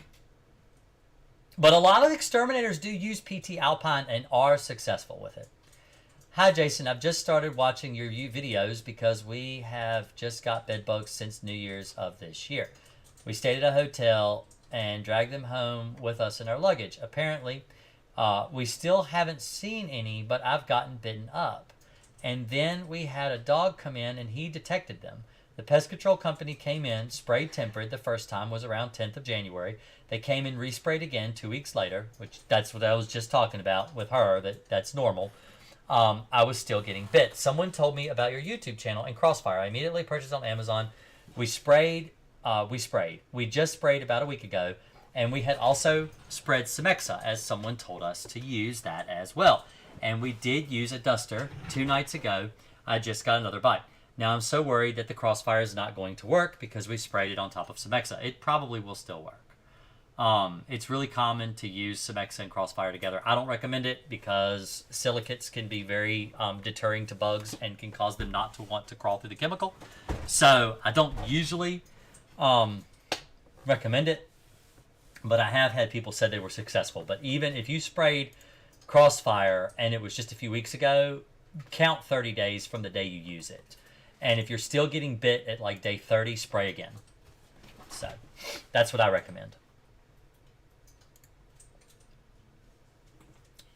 Speaker 1: a lot of exterminators do use PT Alpine and are successful with it. Hi, Jason. I've just started watching your videos because we have just got bed bugs since New Year's of this year. We stayed at a hotel and dragged them home with us in our luggage. Apparently, we still haven't seen any, but I've gotten bitten up. And then we had a dog come in and he detected them. The pest control company came in, sprayed tempered. The first time was around 10th of January. They came and resprayed again 2 weeks later, which that's what I was just talking about with her, that's normal. I was still getting bit. Someone told me about your YouTube channel and Crossfire. I immediately purchased on Amazon. We just sprayed about a week ago, and we had also spread Semexa, as someone told us to use that as well. And we did use a duster 2 nights ago. I just got another bite. Now I'm so worried that the Crossfire is not going to work because we sprayed it on top of Semexa. It probably will still work. It's really common to use Semexa and Crossfire together. I don't recommend it because silicates can be very deterring to bugs and can cause them not to want to crawl through the chemical. So I don't usually recommend it, but I have had people say they were successful. But even if you sprayed Crossfire and it was just a few weeks ago, count 30 days from the day you use it. And if you're still getting bit at like day 30, spray again. So that's what I recommend.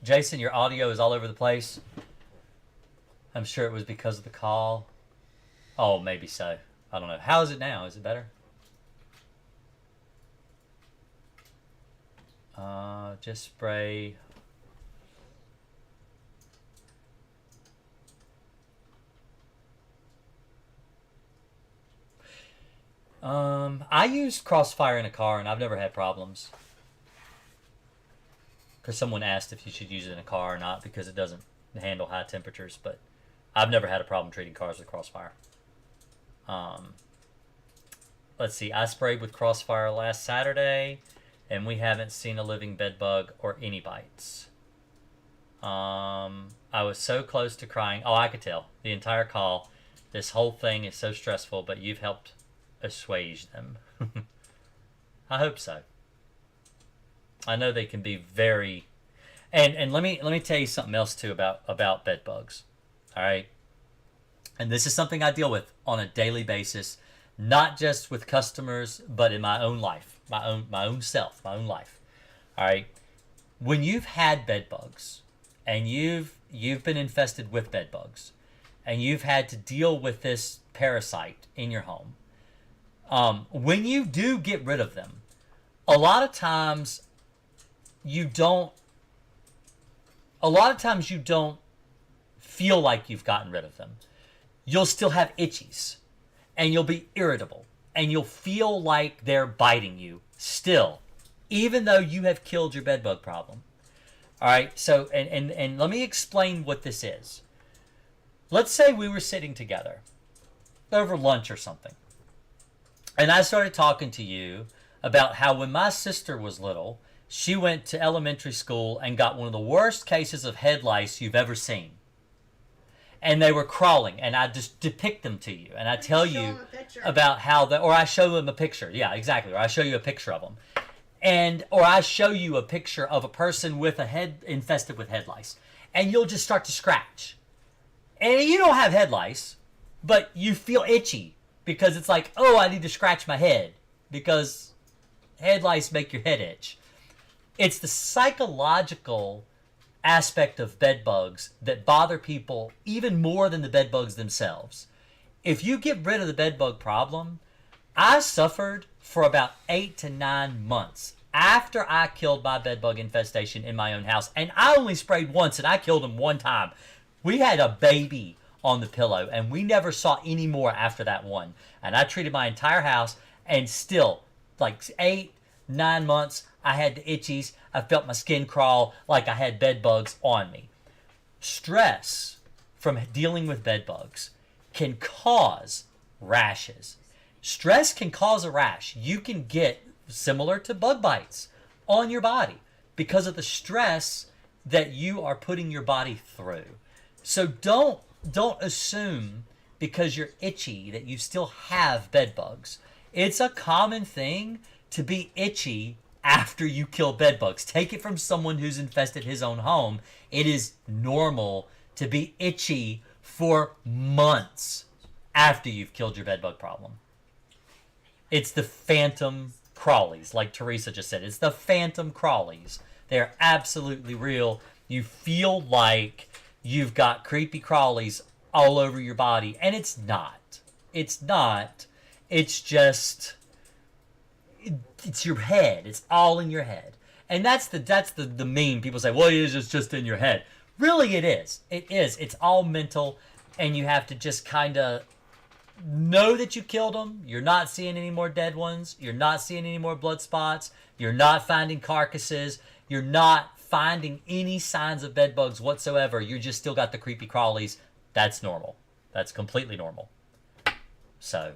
Speaker 1: Jason, your audio is all over the place. I'm sure it was because of the call. Oh, maybe so. I don't know. How is it now? Is it better? Just spray. I use Crossfire in a car, and I've never had problems. Because someone asked if you should use it in a car or not because it doesn't handle high temperatures, but I've never had a problem treating cars with Crossfire. Let's see, I sprayed with Crossfire last Saturday, and we haven't seen a living bed bug or any bites. I was so close to crying. Oh, I could tell. The entire call. This whole thing is so stressful, but you've helped assuage them. I hope so. I know they can be very... And let me tell you something else, too, about bed bugs. All right? And this is something I deal with on a daily basis, not just with customers, but in my own life, my own self, my own life. All right? When you've had bed bugs, and you've been infested with bed bugs, and you've had to deal with this parasite in your home, when you do get rid of them, a lot of times you don't feel like you've gotten rid of them. You'll still have itchies, and you'll be irritable, and you'll feel like they're biting you still, even though you have killed your bedbug problem. All right, so, and let me explain what this is. Let's say we were sitting together over lunch or something, and I started talking to you about how when my sister was little, she went to elementary school and got one of the worst cases of head lice you've ever seen. And they were crawling, and I just depict them to you, and I tell you about how or I show them a picture. Yeah, exactly. Or I show you a picture of them. Or I show you a picture of a person with a head infested with head lice, and you'll just start to scratch. And you don't have head lice, but you feel itchy because it's like, oh, I need to scratch my head because head lice make your head itch. It's the psychological aspect of bed bugs that bother people even more than the bed bugs themselves. If you get rid of the bed bug problem, I suffered for about 8 to 9 months after I killed my bed bug infestation in my own house. And I only sprayed once, and I killed him one time. We had a baby on the pillow, and we never saw any more after that one. And I treated my entire house, and still, like 8, 9 months, I had the itchies. I felt my skin crawl like I had bed bugs on me. Stress from dealing with bed bugs can cause rashes. Stress can cause a rash. You can get similar to bug bites on your body because of the stress that you are putting your body through. So don't assume because you're itchy that you still have bed bugs. It's a common thing to be itchy after you kill bed bugs. Take it from someone who's infested his own home. It is normal to be itchy for months after you've killed your bed bug problem. It's the phantom crawlies, like Teresa just said. It's the phantom crawlies. They're absolutely real. You feel like you've got creepy crawlies all over your body, and it's not. It's not. It's just... it's your head. It's all in your head. And that's the meme. People say, well, it is just in your head. Really, it is. It is. It's all mental, and you have to just kind of know that you killed them. You're not seeing any more dead ones. You're not seeing any more blood spots. You're not finding carcasses. You're not finding any signs of bed bugs whatsoever. You just still got the creepy crawlies. That's normal. That's completely normal. So,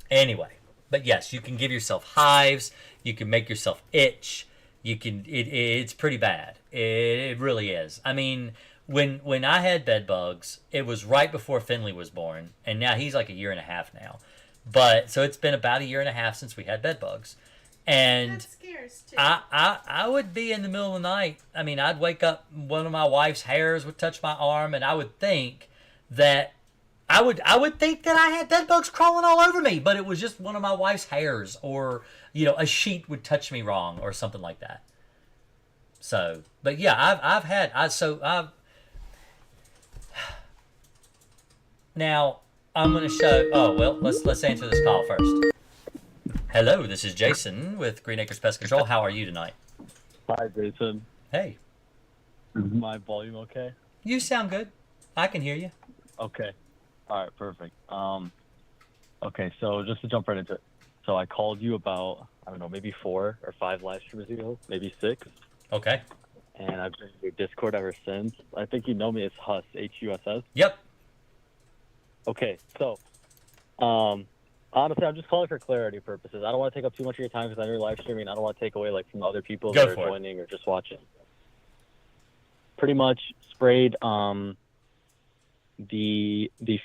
Speaker 1: anyway. But yes, you can give yourself hives. You can make yourself itch. You can. It's pretty bad. It really is. I mean, when I had bed bugs, it was right before Finley was born, and now he's like 1.5 years now. But so it's been about 1.5 years since we had bed bugs, and
Speaker 2: that scares too.
Speaker 1: I would be in the middle of the night. I mean, I'd wake up, one of my wife's hairs would touch my arm, and I would think that. I would think that I had bed bugs crawling all over me, but it was just one of my wife's hairs, or a sheet would touch me wrong, or something like that. So, but yeah, now I'm going to show. Oh well, let's answer this call first. Hello, this is Jason with Green Acres Pest Control. How are you tonight?
Speaker 4: Hi, Jason.
Speaker 1: Hey.
Speaker 4: Is my volume okay?
Speaker 1: You sound good. I can hear you.
Speaker 4: Okay. All right, perfect. Okay, so just to jump right into it. So I called you about, I don't know, maybe 4 or 5 live streams ago, maybe 6.
Speaker 1: Okay.
Speaker 4: And I've been in your Discord ever since. I think you know me as Huss, Huss.
Speaker 1: Yep.
Speaker 4: Okay, so honestly, I'm just calling for clarity purposes. I don't want to take up too much of your time because I know you're live streaming. I don't want to take away like from other people
Speaker 1: Go
Speaker 4: that are
Speaker 1: for it.
Speaker 4: joining or just watching. Pretty much sprayed the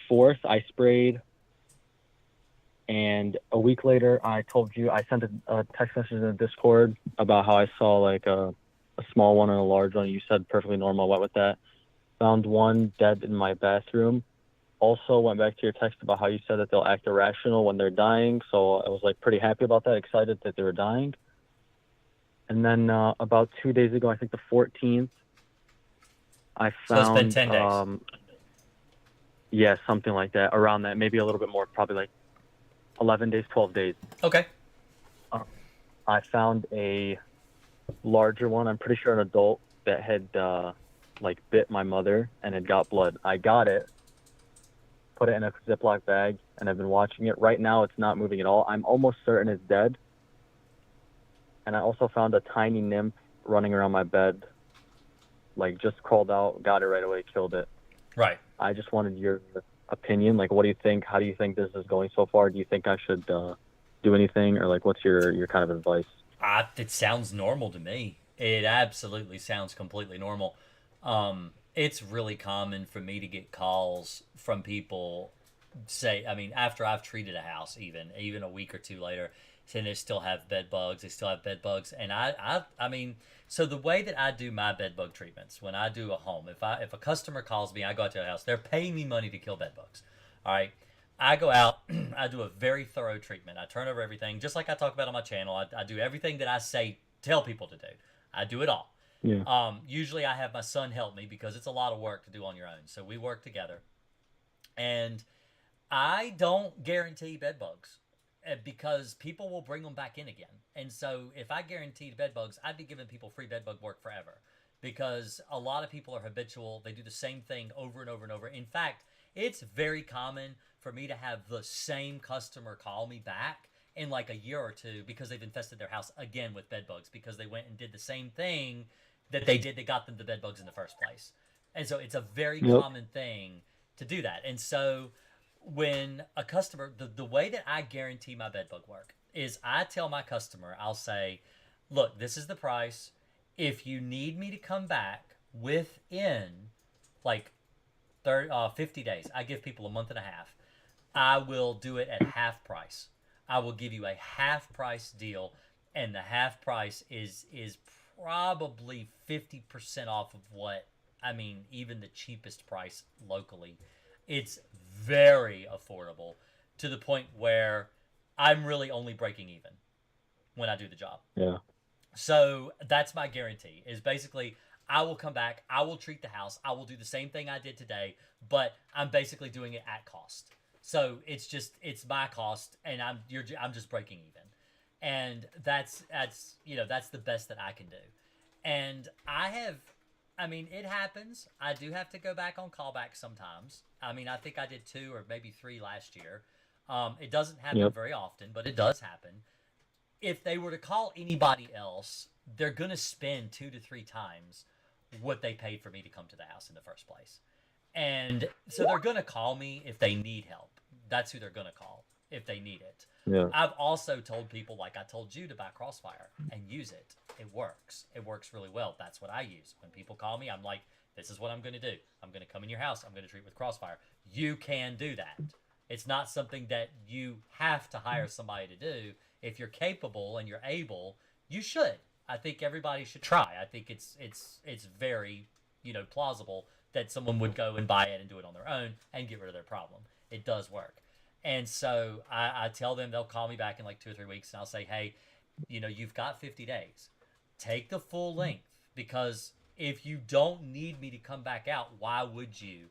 Speaker 4: 4th I sprayed, and a week later I told you I sent a text message in the Discord about how I saw like a small one and a large one. You said perfectly normal. Went with that. Found one dead in my bathroom. Also went back to your text about how you said that they'll act irrational when they're dying. So I was like pretty happy about that, excited that they were dying. And then about 2 days ago, I think the 14th, I found.
Speaker 1: So it's been 10 days.
Speaker 4: Yeah, something like that. Around that, maybe a little bit more, probably like 11 days, 12 days.
Speaker 1: Okay.
Speaker 4: I found a larger one. I'm pretty sure an adult that had like bit my mother and had got blood. I got it, put it in a Ziploc bag, and I've been watching it. Right now, it's not moving at all. I'm almost certain it's dead. And I also found a tiny nymph running around my bed, like just crawled out, got it right away, killed it.
Speaker 1: Right.
Speaker 4: I just wanted your opinion. Like, what do you think? How do you think this is going so far? Do you think I should do anything, or like, what's your kind of advice?
Speaker 1: It sounds normal to me. It absolutely sounds completely normal. It's really common for me to get calls from people say, I mean, after I've treated a house, even a week or two later, saying they still have bed bugs. They still have bed bugs, and I mean, so the way that I do my bed bug treatments when I do a home, if a customer calls me, I go out to a house, they're paying me money to kill bed bugs. All right. I go out, I do a very thorough treatment. I turn over everything, just like I talk about on my channel. I do everything that I tell people to do. I do it all.
Speaker 4: Yeah.
Speaker 1: Usually I have my son help me because it's a lot of work to do on your own. So we work together. And I don't guarantee bed bugs because people will bring them back in again. And so if I guaranteed bed bugs, I'd be giving people free bed bug work forever because a lot of people are habitual. They do the same thing over and over and over. In fact, it's very common for me to have the same customer call me back in like a year or two because they've infested their house again with bed bugs because they went and did the same thing that they did that got them the bed bugs in the first place. And so it's a very common thing to do that. And so when a customer, the way that I guarantee my bed bug work is I tell my customer, I'll say, look, this is the price. If you need me to come back within like 50 days, I give people a month and a half. I will do it at half price. I will give you a half price deal, and the half price is probably 50% off of what, I mean, even the cheapest price locally. It's very affordable to the point where I'm really only breaking even when I do the job.
Speaker 4: Yeah.
Speaker 1: So that's my guarantee is basically I will come back, I will treat the house, I will do the same thing I did today, but I'm basically doing it at cost. So it's my cost, and I'm just breaking even, and that's the best that I can do. And it happens. I do have to go back on callback sometimes. I mean, I think I did 2 or maybe 3 last year. It doesn't happen very often, but it does happen. If they were to call anybody else, they're gonna spend 2 to 3 times what they paid for me to come to the house in the first place. And so they're going to call me if they need help. That's who they're going to call if they need it.
Speaker 4: Yeah.
Speaker 1: I've also told people, like I told you, to buy Crossfire and use it. It works. It works really well. That's what I use. When people call me, I'm like, this is what I'm going to do. I'm going to come in your house. I'm going to treat with Crossfire. You can do that. It's not something that you have to hire somebody to do. If you're capable and you're able, you should. I think everybody should try. I think it's very, plausible that someone would go and buy it and do it on their own and get rid of their problem. It does work. And so I tell them, they'll call me back in like 2 or 3 weeks, and I'll say, hey, you've got 50 days. Take the full length, because if you don't need me to come back out, why would you?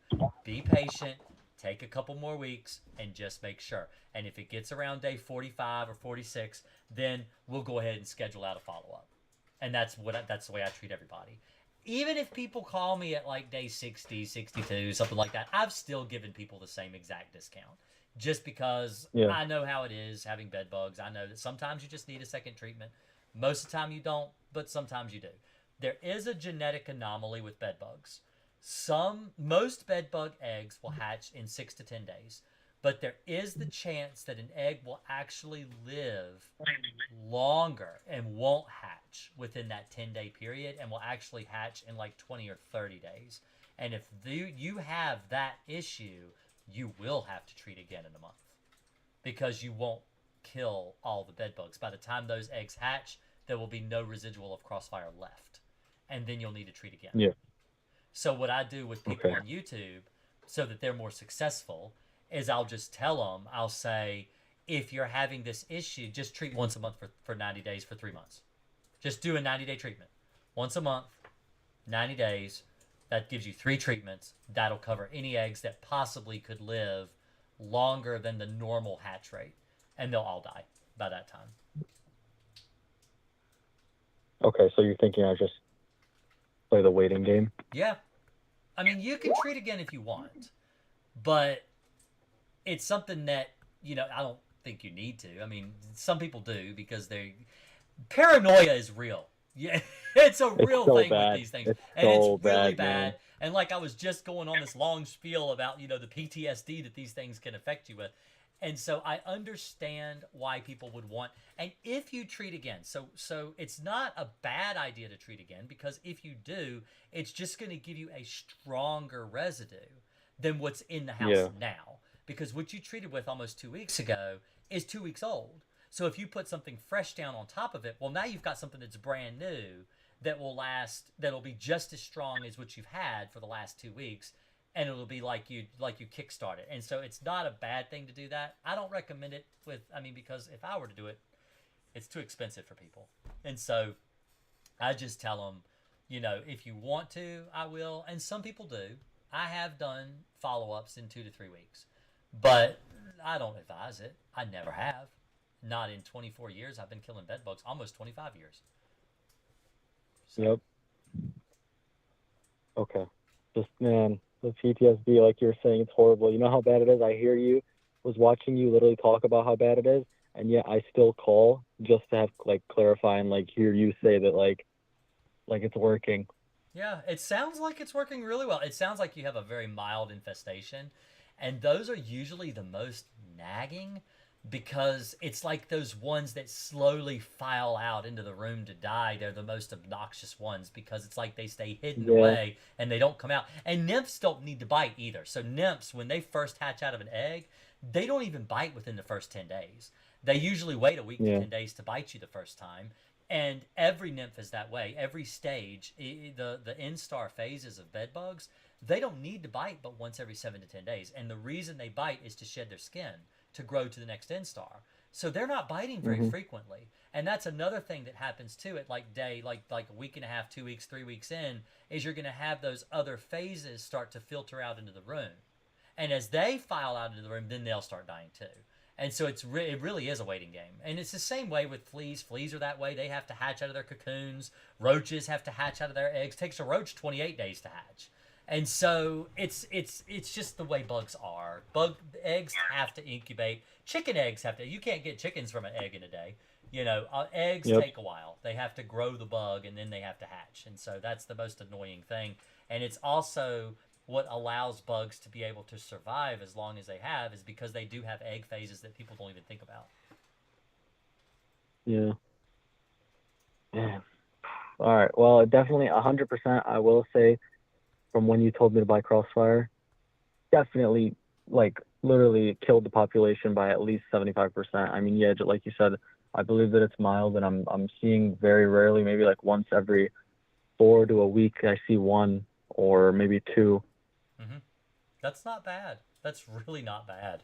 Speaker 1: Be patient, take a couple more weeks, and just make sure. And if it gets around day 45 or 46, then we'll go ahead and schedule out a follow-up. And that's the way I treat everybody. Even if people call me at like day 60, 62, something like that, I've still given people the same exact discount. just because
Speaker 4: Yeah.
Speaker 1: I know how it is having bed bugs. I know that sometimes you just need a second treatment. Most of the time you don't, but sometimes you do. There is a genetic anomaly with bed bugs. Most bed bug eggs will hatch in 6 to 10 days, but there is the chance that an egg will actually live longer and won't hatch within that 10-day period and will actually hatch in like 20 or 30 days. And if you have that issue, you will have to treat again in a month because you won't kill all the bed bugs. By the time those eggs hatch, there will be no residual of crossfire left. And then you'll need to treat again.
Speaker 4: Yeah.
Speaker 1: So what I do with people
Speaker 4: Okay.
Speaker 1: on YouTube so that they're more successful is I'll just tell them, I'll say, if you're having this issue, just treat once a month for 90 days for 3 months. Just do a 90-day treatment. Once a month, 90 days. That gives you 3 treatments. That'll cover any eggs that possibly could live longer than the normal hatch rate. And they'll all die by that time.
Speaker 4: Okay, so you're thinking I just play the waiting game?
Speaker 1: Yeah. I mean, you can treat again if you want. But it's something that, I don't think you need to. I mean, some people do because paranoia is real. Yeah, it's a real
Speaker 4: so
Speaker 1: thing
Speaker 4: bad.
Speaker 1: with these things.
Speaker 4: It's
Speaker 1: and
Speaker 4: so
Speaker 1: it's really
Speaker 4: bad,
Speaker 1: bad.
Speaker 4: man.
Speaker 1: And like I was just going on this long spiel about, the PTSD that these things can affect you with. And so I understand why people would want, and if you treat again, so it's not a bad idea to treat again, because if you do, it's just going to give you a stronger residue than what's in the house now. Because what you treated with almost 2 weeks ago is 2 weeks old. So if you put something fresh down on top of it, well, now you've got something that's brand new that will last, that'll be just as strong as what you've had for the last 2 weeks. And it'll be like you kickstart it. And so it's not a bad thing to do that. I don't recommend it because if I were to do it, it's too expensive for people. And so I just tell them, if you want to, I will. And some people do. I have done follow-ups in 2 to 3 weeks. But I don't advise it. I never have. Not in 24 years. I've been killing bed bugs, almost 25 years. So.
Speaker 4: Yep. Okay. Just, man, the PTSD, like you were saying, it's horrible. You know how bad it is? I hear you. Was watching you literally talk about how bad it is, and yet I still call just to have, clarify and, hear you say that, it's working.
Speaker 1: Yeah, it sounds like it's working really well. It sounds like you have a very mild infestation, and those are usually the most nagging because it's like those ones that slowly file out into the room to die. They're the most obnoxious ones because it's like they stay hidden away and they don't come out. And nymphs don't need to bite either. So nymphs, when they first hatch out of an egg, they don't even bite within the first 10 days. They usually wait a week to 10 days to bite you the first time. And every nymph is that way. Every stage, the instar phases of bed bugs, they don't need to bite but once every 7 to 10 days. And the reason they bite is to shed their skin, to grow to the next instar. So they're not biting very frequently. And that's another thing that happens too at like a week and a half, 2 weeks, 3 weeks in, is you're going to have those other phases start to filter out into the room. And as they file out into the room, then they'll start dying too. And so it really is a waiting game. And it's the same way with fleas. Fleas are that way. They have to hatch out of their cocoons. Roaches have to hatch out of their eggs. It takes a roach 28 days to hatch. And so it's just the way bugs are. Bug eggs have to incubate. Chicken eggs have to. You can't get chickens from an egg in a day. Eggs take a while. They have to grow the bug and then they have to hatch. And so that's the most annoying thing. And it's also what allows bugs to be able to survive as long as they have is because they do have egg phases that people don't even think about.
Speaker 4: Yeah. Yeah. All right. Well, definitely 100%. I will say, from when you told me to buy Crossfire, definitely, literally killed the population by at least 75%. I mean, yeah, like you said, I believe that it's mild, and I'm seeing very rarely, maybe once every 4 to a week, I see 1 or maybe 2.
Speaker 1: Mm-hmm. That's not bad. That's really not bad.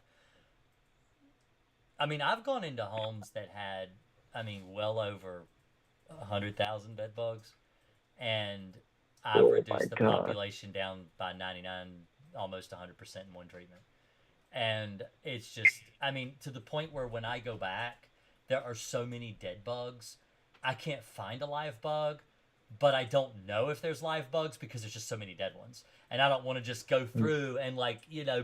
Speaker 1: I mean, I've gone into homes that had, well over 100,000 bed bugs, and I've reduced the population down by 99, almost 100% in one treatment. And it's just, to the point where when I go back, there are so many dead bugs, I can't find a live bug, but I don't know if there's live bugs because there's just so many dead ones. And I don't want to just go through and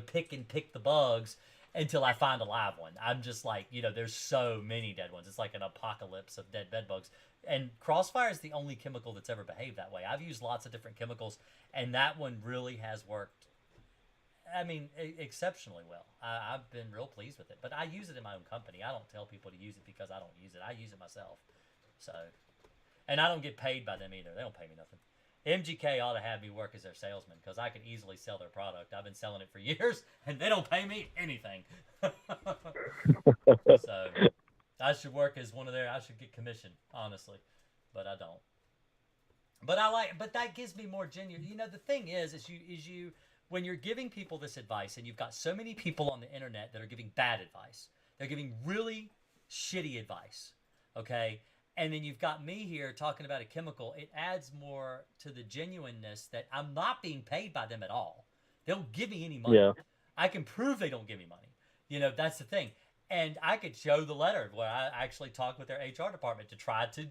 Speaker 1: pick the bugs until I find a live one. I'm just like, there's so many dead ones. It's like an apocalypse of dead bed bugs. And Crossfire is the only chemical that's ever behaved that way. I've used lots of different chemicals, and that one really has worked, exceptionally well. I've been real pleased with it. But I use it in my own company. I don't tell people to use it because I don't use it. I use it myself. So, and I don't get paid by them either. They don't pay me nothing. MGK ought to have me work as their salesman because I can easily sell their product. I've been selling it for years, and they don't pay me anything. So I should work as one of I should get commission, honestly, but I don't. But that gives me more genuine. The thing is you when you're giving people this advice, and you've got so many people on the internet that are giving bad advice, they're giving really shitty advice, okay? And then you've got me here talking about a chemical. It adds more to the genuineness that I'm not being paid by them at all. They don't give me any money.
Speaker 4: Yeah.
Speaker 1: I can prove they don't give me money. That's the thing. And I could show the letter where I actually talked with their HR department to try to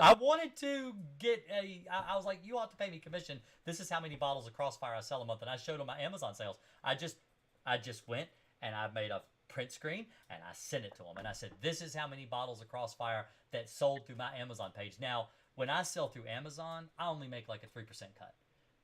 Speaker 1: I wanted to get I was like, you ought to pay me commission. This is how many bottles of Crossfire I sell a month. And I showed them my Amazon sales. I just went and I made a print screen and I sent it to them. And I said, this is how many bottles of Crossfire that sold through my Amazon page. Now, when I sell through Amazon, I only make like a 3% cut.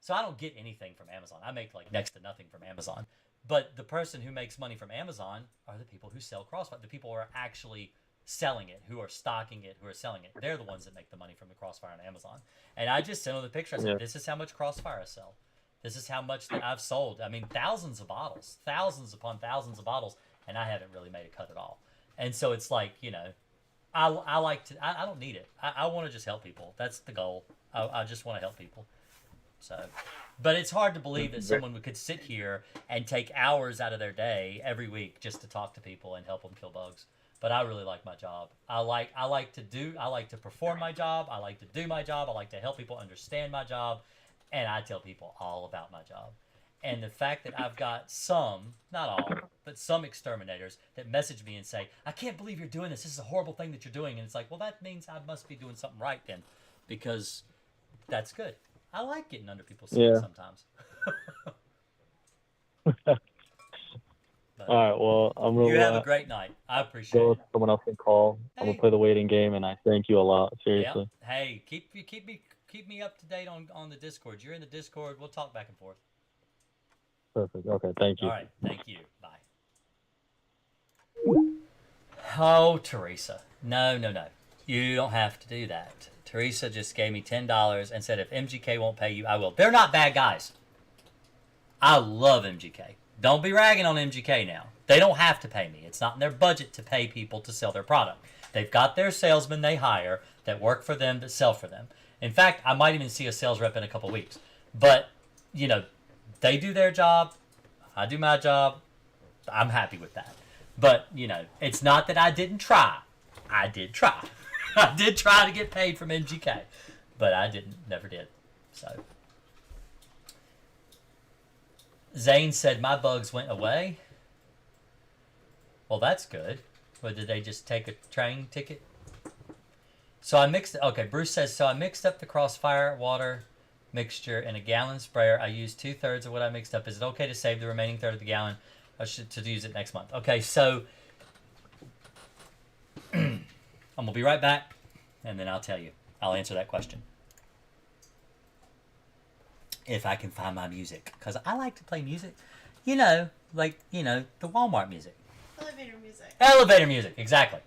Speaker 1: So I don't get anything from Amazon. I make like next to nothing from Amazon. But the person who makes money from Amazon are the people who sell Crossfire. The people who are actually selling it, who are stocking it, who are selling it. They're the ones that make the money from the Crossfire on Amazon. And I just sent them the picture. I said, this is how much Crossfire I sell. This is how much that I've sold. Thousands of bottles, thousands upon thousands of bottles, and I haven't really made a cut at all. And so it's like, I like to, I don't need it. I want to just help people. That's the goal. I just want to help people. So, but it's hard to believe that someone could sit here and take hours out of their day every week just to talk to people and help them kill bugs. But I really like my job. I like to perform my job. I like to do my job. I like to help people understand my job. And I tell people all about my job. And the fact that I've got some, not all, but some exterminators that message me and say, I can't believe you're doing this. This is a horrible thing that you're doing. And it's like, well, that means I must be doing something right then, because that's good. I like getting under people's skin sometimes.
Speaker 4: All right, well, I'm really.
Speaker 1: You have a great night. I appreciate it.
Speaker 4: Someone else can call. Hey. I'm gonna play the waiting game, and I thank you a lot. Seriously.
Speaker 1: Yeah. Hey, keep me up to date on the Discord. You're in the Discord. We'll talk back and forth.
Speaker 4: Perfect. Okay. Thank you.
Speaker 1: All right. Thank you. Bye. Oh, Teresa. No. You don't have to do that. Teresa just gave me $10 and said, if MGK won't pay you, I will. They're not bad guys. I love MGK. Don't be ragging on MGK now. They don't have to pay me. It's not in their budget to pay people to sell their product. They've got their salesmen they hire that work for them, that sell for them. In fact, I might even see a sales rep in a couple weeks. But, they do their job. I do my job. I'm happy with that. But, it's not that I didn't try. I did try. I did try to get paid from MGK. But I never did. So. Zane said, my bugs went away. Well, that's good. Or did they just take a train ticket? So I mixed, Bruce says, so I mixed up the Crossfire water mixture in a gallon sprayer. I used 2/3 of what I mixed up. Is it okay to save the remaining third of the gallon to use it next month? Okay, so I'm going to be right back, and then I'll tell you. I'll answer that question. If I can find my music. Because I like to play music. The Walmart music.
Speaker 2: Elevator music.
Speaker 1: Elevator music, exactly.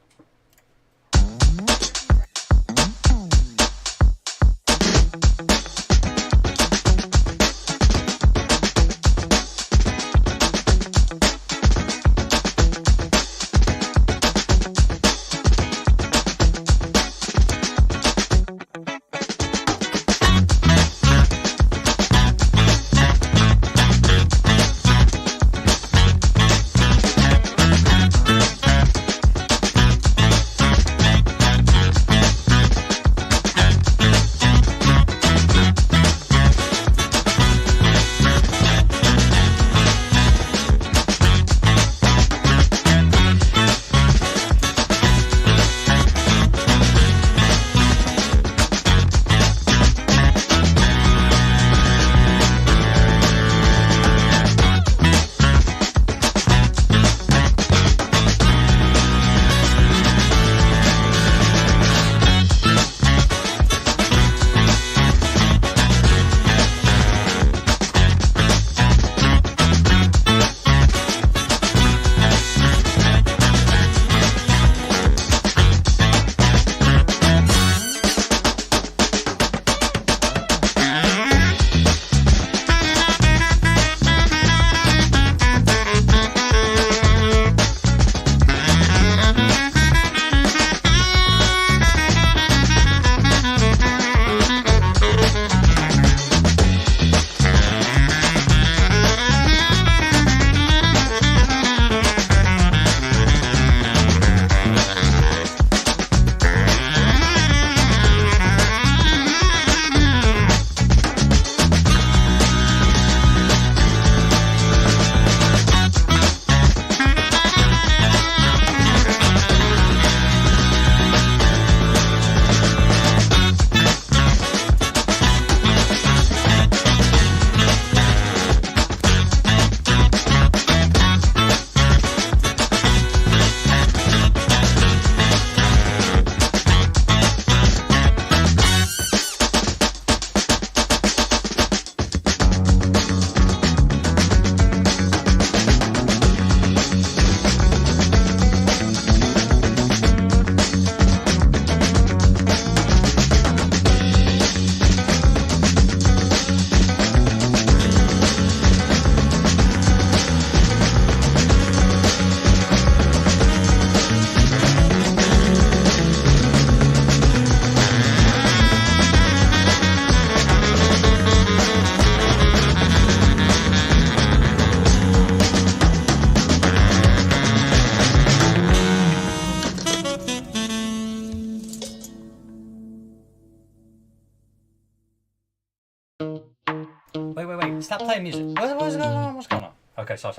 Speaker 1: Wait. Stop playing music. What's going on? What's going on? Okay, sorry.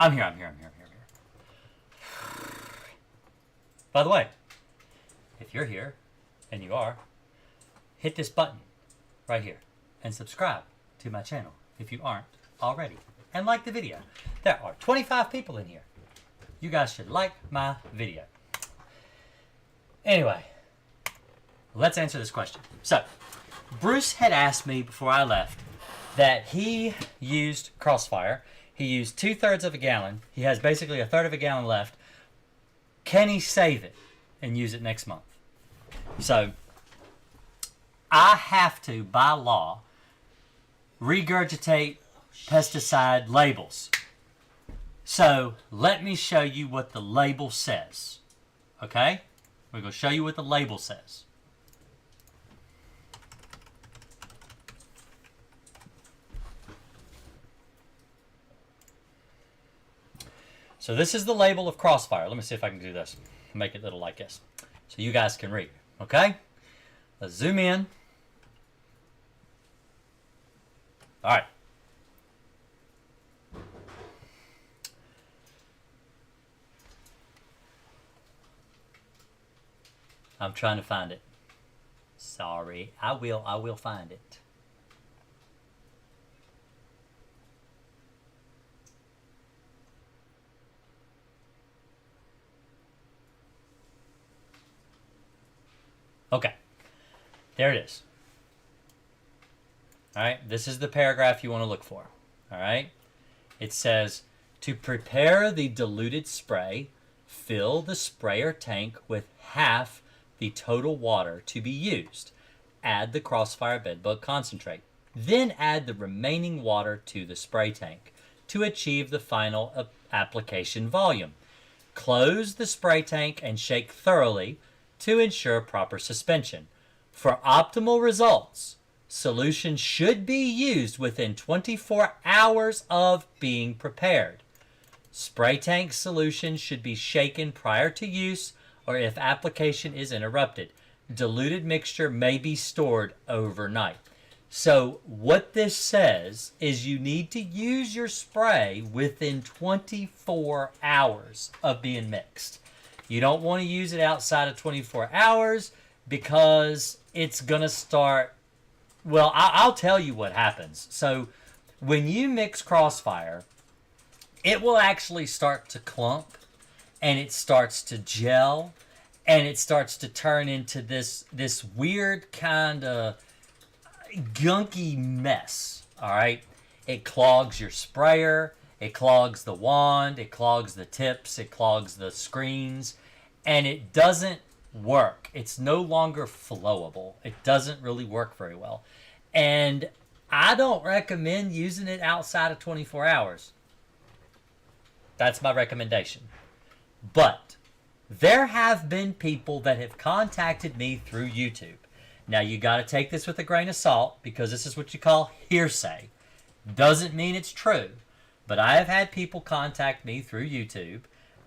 Speaker 1: I'm here. By the way, if you're here, and you are, hit this button right here and subscribe to my channel if you aren't already. And like the video. There are 25 people in here. You guys should like my video. Anyway, let's answer this question. So, Bruce had asked me before I left that he used Crossfire. He used 2/3 of a gallon. He has basically 1/3 of a gallon left. Can he save it and use it next month? So, I have to, by law, regurgitate pesticide labels. So, let me show you what the label says. Okay? We're going to show you what the label says. So this is the label of Crossfire. Let me see if I can do this. Make it little like this. So you guys can read. Okay? Let's zoom in. Alright. I'm trying to find it. Sorry. I will find it. Okay, there it is. All right, this is the paragraph you want to look for. All right, it says, to prepare the diluted spray, fill the sprayer tank with half the total water to be used. Add the Crossfire bedbug concentrate. Then add the remaining water to the spray tank to achieve the final application volume. Close the spray tank and shake thoroughly to ensure proper suspension. For optimal results, solution should be used within 24 hours of being prepared. Spray tank solution should be shaken prior to use or if application is interrupted. Diluted mixture may be stored overnight. So what this says is you need to use your spray within 24 hours of being mixed. You don't want to use it outside of 24 hours because it's going to start... Well, I'll tell you what happens. So when you mix Crossfire, it will actually start to clump and it starts to gel and it starts to turn into this weird kind of gunky mess. All right? It clogs your sprayer. It clogs the wand. It clogs the tips. It clogs the screens. And it doesn't work. It's no longer flowable. It doesn't really work very well. And I don't recommend using it outside of 24 hours. That's my recommendation. But there have been people that have contacted me through YouTube. Now, you got to take this with a grain of salt because this is what you call hearsay. Doesn't mean it's true. But I have had people contact me through YouTube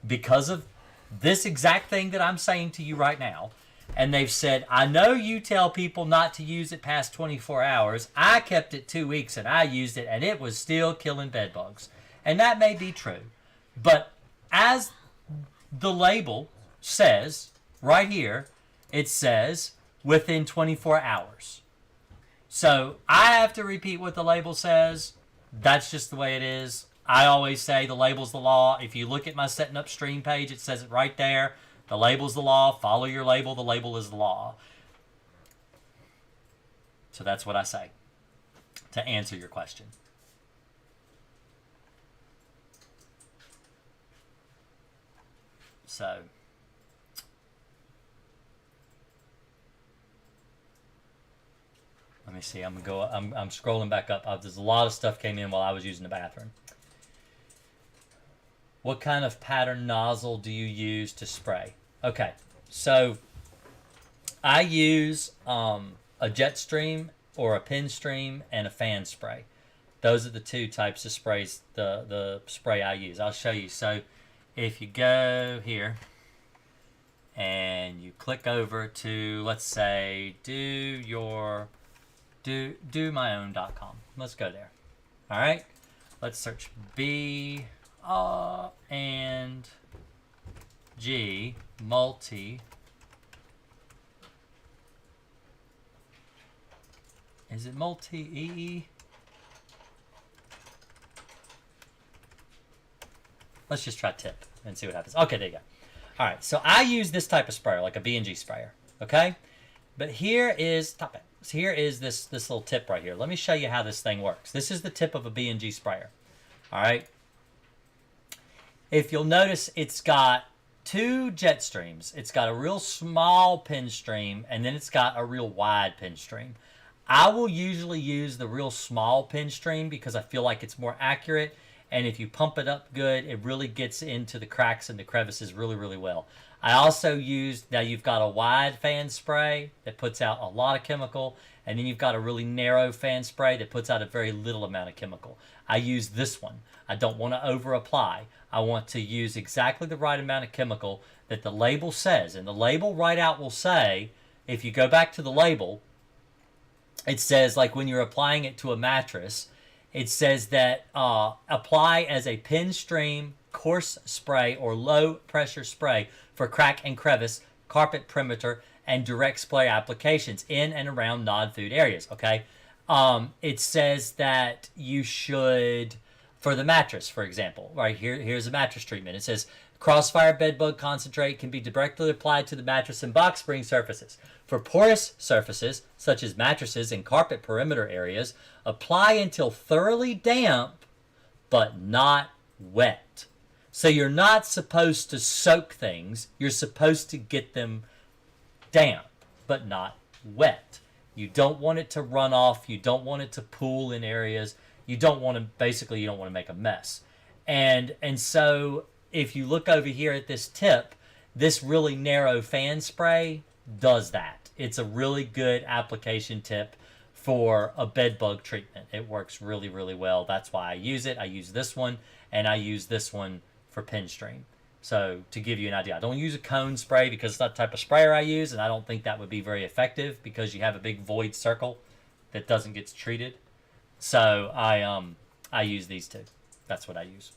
Speaker 1: because of this exact thing that I'm saying to you right now. And they've said, I know you tell people not to use it past 24 hours. I kept it 2 weeks and I used it and it was still killing bed bugs. And that may be true. But as the label says right here, it says within 24 hours. So I have to repeat what the label says. That's just the way it is. I always say the label's the law. If you look at my setting up stream page, it says it right there. The label's the law. Follow your label. The label is the law. So that's what I say to answer your question. So let me see. I'm scrolling back up. There's a lot of stuff came in while I was using the bathroom. What kind of pattern nozzle do you use to spray? Okay, so I use a jet stream or a pin stream and a fan spray. Those are the two types of sprays, the spray I use. I'll show you. So if you go here and you click over to, let's say, do your domyown.com. Let's go there. All right. Let's search B and G multi. Is it multi EE? Let's just try tip and see what happens. Okay, there you go. All right, so I use this type of sprayer, like a B&G sprayer, okay? But here is, stop it. So here is this little tip right here. Let me show you how this thing works. This is the tip of a B&G sprayer, all right? If you'll notice, it's got two jet streams. It's got a real small pin stream, and then it's got a real wide pin stream. I will usually use the real small pin stream because I feel like it's more accurate, and if you pump it up good, it really gets into the cracks and the crevices really, really well. I also use, now you've got a wide fan spray that puts out a lot of chemical, and then you've got a really narrow fan spray that puts out a very little amount of chemical. I use this one. I don't want to over apply. I want to use exactly the right amount of chemical that the label says. And the label right out will say, if you go back to the label, it says, like when you're applying it to a mattress, it says that apply as a pin stream, coarse spray, or low pressure spray for crack and crevice, carpet perimeter, and direct spray applications in and around non-food areas, okay? It says that you should, for the mattress, for example, right here, here's a mattress treatment. It says, Crossfire bedbug concentrate can be directly applied to the mattress and box spring surfaces. For porous surfaces, such as mattresses and carpet perimeter areas, apply until thoroughly damp, but not wet. So you're not supposed to soak things. You're supposed to get them damp, but not wet. You don't want it to run off. You don't want it to pool in areas. You don't want to, basically, you don't want to make a mess. And so if you look over here at this tip, this really narrow fan spray does that. It's a really good application tip for a bed bug treatment. It works really, really well. That's why I use it. I use this one, and I use this one for pin stream. So to give you an idea, I don't use a cone spray because it's not the type of sprayer I use, and I don't think that would be very effective because you have a big void circle that doesn't get treated. So I use these two. That's what I use.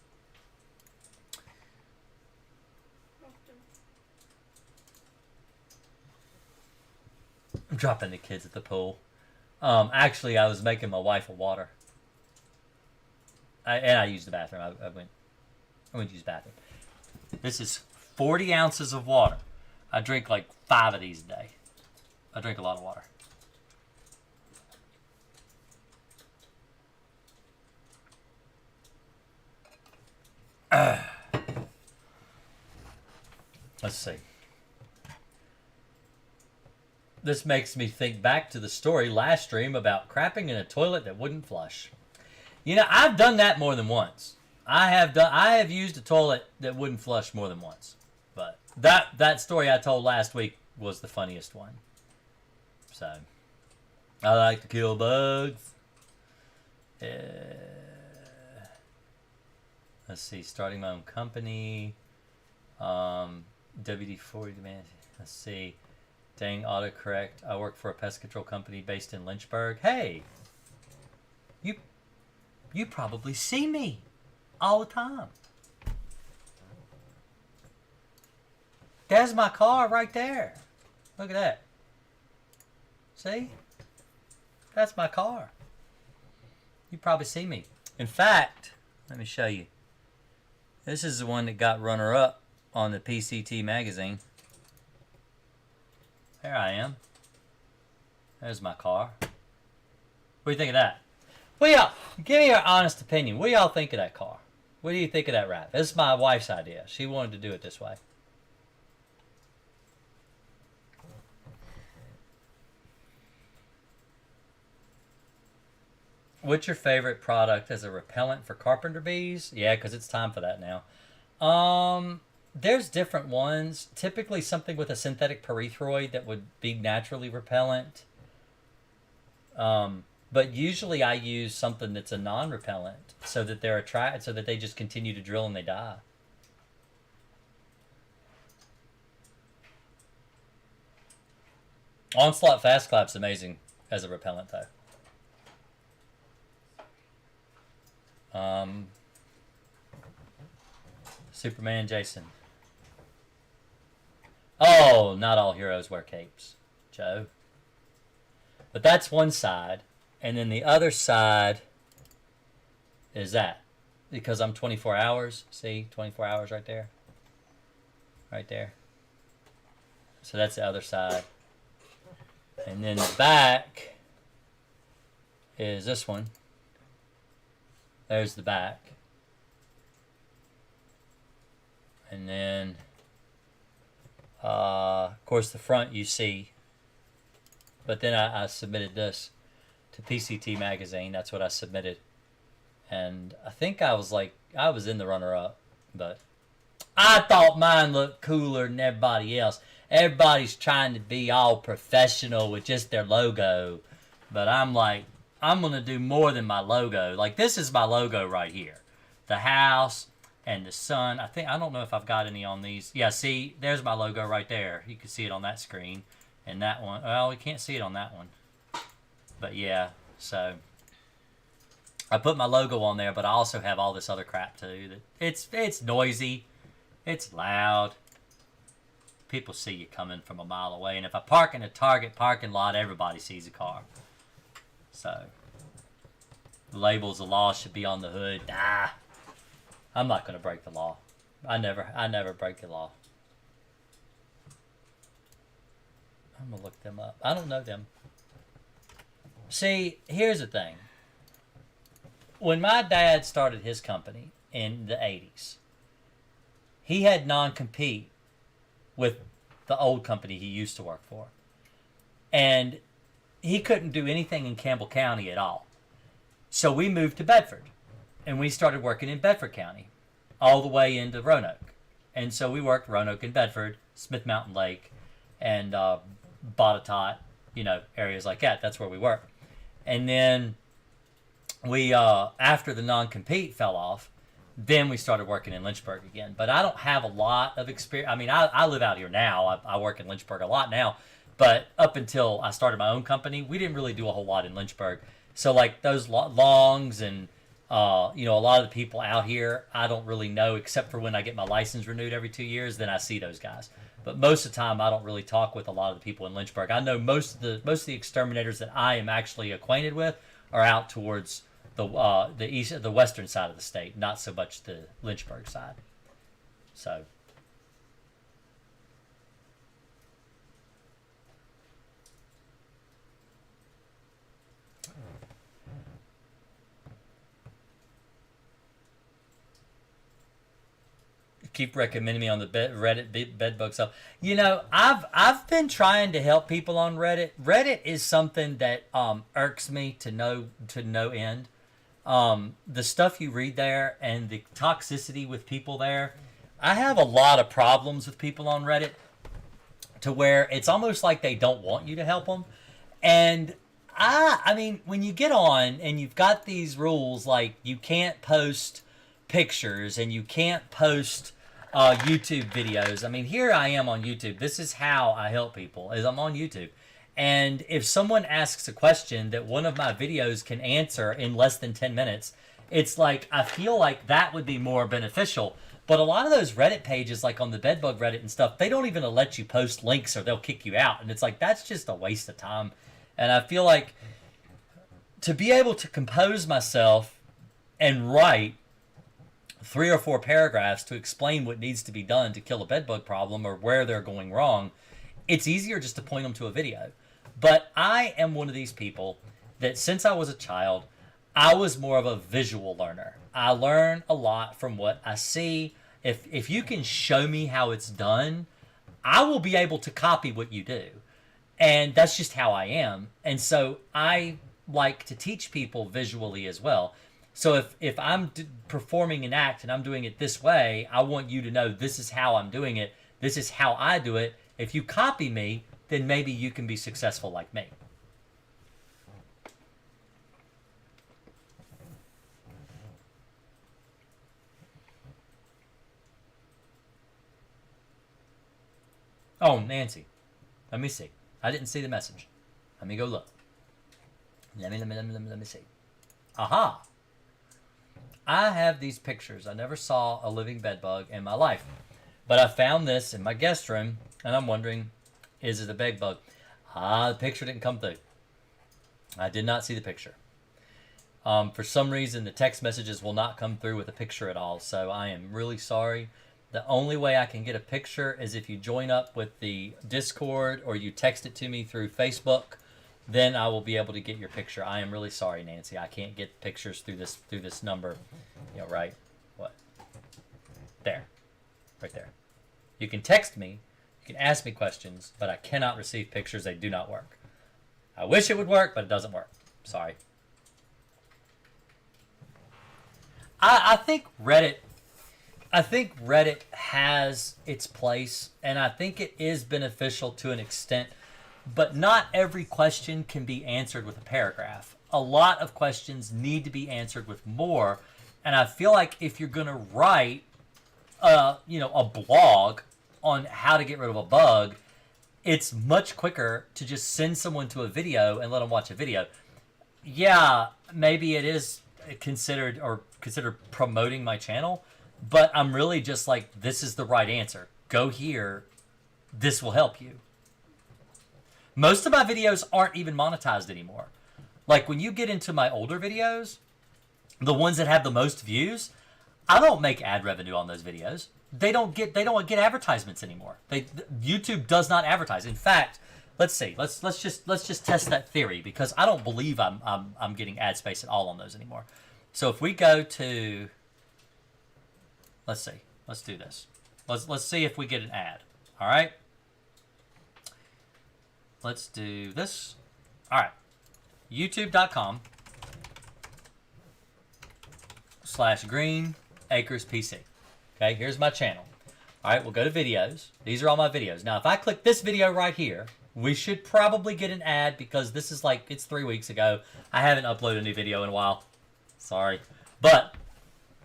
Speaker 1: I'm dropping the kids at the pool. Actually, I was making my wife a water. I used the bathroom. I went to use the bathroom. This is 40 ounces of water. I drink like 5 of these a day. I drink a lot of water. Let's see. This makes me think back to the story last stream about crapping in a toilet that wouldn't flush. You know, I've done that more than once. I have used a toilet that wouldn't flush more than once. But that story I told last week was the funniest one. So, I like to kill bugs. Let's see, starting my own company. WD-40 demand. Let's see. Dang autocorrect. I work for a pest control company based in Lynchburg. Hey, you probably see me all the time. There's my car right there. Look at that. See? That's my car. You probably see me. In fact, let me show you. This is the one that got runner-up on the PCT magazine. There I am. There's my car. What do you think of that? What y'all, give me your honest opinion. What do y'all think of that car? What do you think of that wrap? This is my wife's idea. She wanted to do it this way. What's your favorite product as a repellent for carpenter bees? Yeah, because it's time for that now. There's different ones. Typically something with a synthetic pyrethroid that would be naturally repellent. But usually I use something that's a non-repellent so that they're attracted, so that they just continue to drill and they die. Onslaught Fast Clap's amazing as a repellent though. Superman, Jason. Oh, not all heroes wear capes, Joe. But that's one side. And then the other side is that. Because I'm 24 hours. See? 24 hours right there. Right there. So that's the other side. And then the back is this one. There's the back. And then, of course, the front you see. But then I submitted this to PCT Magazine. That's what I submitted. And I think I was in the runner-up. But I thought mine looked cooler than everybody else. Everybody's trying to be all professional with just their logo. But I'm like, I'm going to do more than my logo. Like, this is my logo right here. The house and the sun. I don't know if I've got any on these. Yeah, see, there's my logo right there. You can see it on that screen. And that one, well, we can't see it on that one. But yeah, so I put my logo on there, but I also have all this other crap too. That it's noisy. It's loud. People see you coming from a mile away. And if I park in a Target parking lot, everybody sees a car. So, the labels of law should be on the hood. Nah, I'm not going to break the law. I never break the law. I'm going to look them up. I don't know them. See, here's the thing. When my dad started his company in the 80s, he had non-compete with the old company he used to work for. And he couldn't do anything in Campbell County at all. So we moved to Bedford. And we started working in Bedford County all the way into Roanoke. And so we worked Roanoke and Bedford, Smith Mountain Lake, and Botetourt, areas like that. That's where we worked. And then we, after the non-compete fell off, then we started working in Lynchburg again. But I don't have a lot of experience. I mean, I live out here now. I work in Lynchburg a lot now. But up until I started my own company, we didn't really do a whole lot in Lynchburg. So like those longs and, a lot of the people out here, I don't really know, except for when I get my license renewed every 2 years, then I see those guys. But most of the time, I don't really talk with a lot of the people in Lynchburg. I know most of the exterminators that I am actually acquainted with are out towards the east, the western side of the state, not so much the Lynchburg side. So. Keep recommending me on the Reddit bedbug stuff. I've been trying to help people on Reddit. Reddit is something that irks me to no end. The stuff you read there and the toxicity with people there. I have a lot of problems with people on Reddit to where it's almost like they don't want you to help them. And I mean, when you get on and you've got these rules like you can't post pictures and you can't post YouTube videos. I mean, here I am on YouTube. This is how I help people, is I'm on YouTube. And if someone asks a question that one of my videos can answer in less than 10 minutes, it's like, I feel like that would be more beneficial. But a lot of those Reddit pages, like on the bedbug Reddit and stuff, they don't even let you post links or they'll kick you out. And it's like, that's just a waste of time. And I feel like to be able to compose myself and write 3 or 4 paragraphs to explain what needs to be done to kill a bedbug problem or where they're going wrong, it's easier just to point them to a video. But I am one of these people that since I was a child, I was more of a visual learner. I learn a lot from what I see. If you can show me how it's done, I will be able to copy what you do. And that's just how I am. And so I like to teach people visually as well. So if I'm performing an act and I'm doing it this way, I want you to know this is how I'm doing it. This is how I do it. If you copy me, then maybe you can be successful like me. Oh, Nancy. Let me see. I didn't see the message. Let me go look. Let me see. Aha. I have these pictures. I never saw a living bed bug in my life. But I found this in my guest room, and I'm wondering, is it a bed bug? The picture didn't come through. I did not see the picture. For some reason, the text messages will not come through with a picture at all, so I am really sorry. The only way I can get a picture is if you join up with the Discord or you text it to me through Facebook. Then I will be able to get your picture. I am really sorry, Nancy. I can't get pictures through this number. You know, right? What? There. Right there. You can text me. You can ask me questions, but I cannot receive pictures. They do not work. I wish it would work, but it doesn't work. Sorry. I think Reddit has its place, and I think it is beneficial to an extent. But not every question can be answered with a paragraph. A lot of questions need to be answered with more. And I feel like if you're going to write, a blog on how to get rid of a bug, it's much quicker to just send someone to a video and let them watch a video. Yeah, maybe it is considered promoting my channel, but I'm really just like, this is the right answer. Go here. This will help you. Most of my videos aren't even monetized anymore. Like when you get into my older videos, the ones that have the most views, I don't make ad revenue on those videos. They don't get advertisements anymore. YouTube does not advertise. In fact, let's see. Let's just test that theory, because I don't believe I'm getting ad space at all on those anymore. So if we go to, let's see. Let's do this. Let's see if we get an ad. All right. Let's do this. All right. YouTube.com/Green Akers PC. Okay, here's my channel. All right, we'll go to videos. These are all my videos. Now, if I click this video right here, we should probably get an ad, because this is like, it's 3 weeks ago. I haven't uploaded a new video in a while. Sorry. But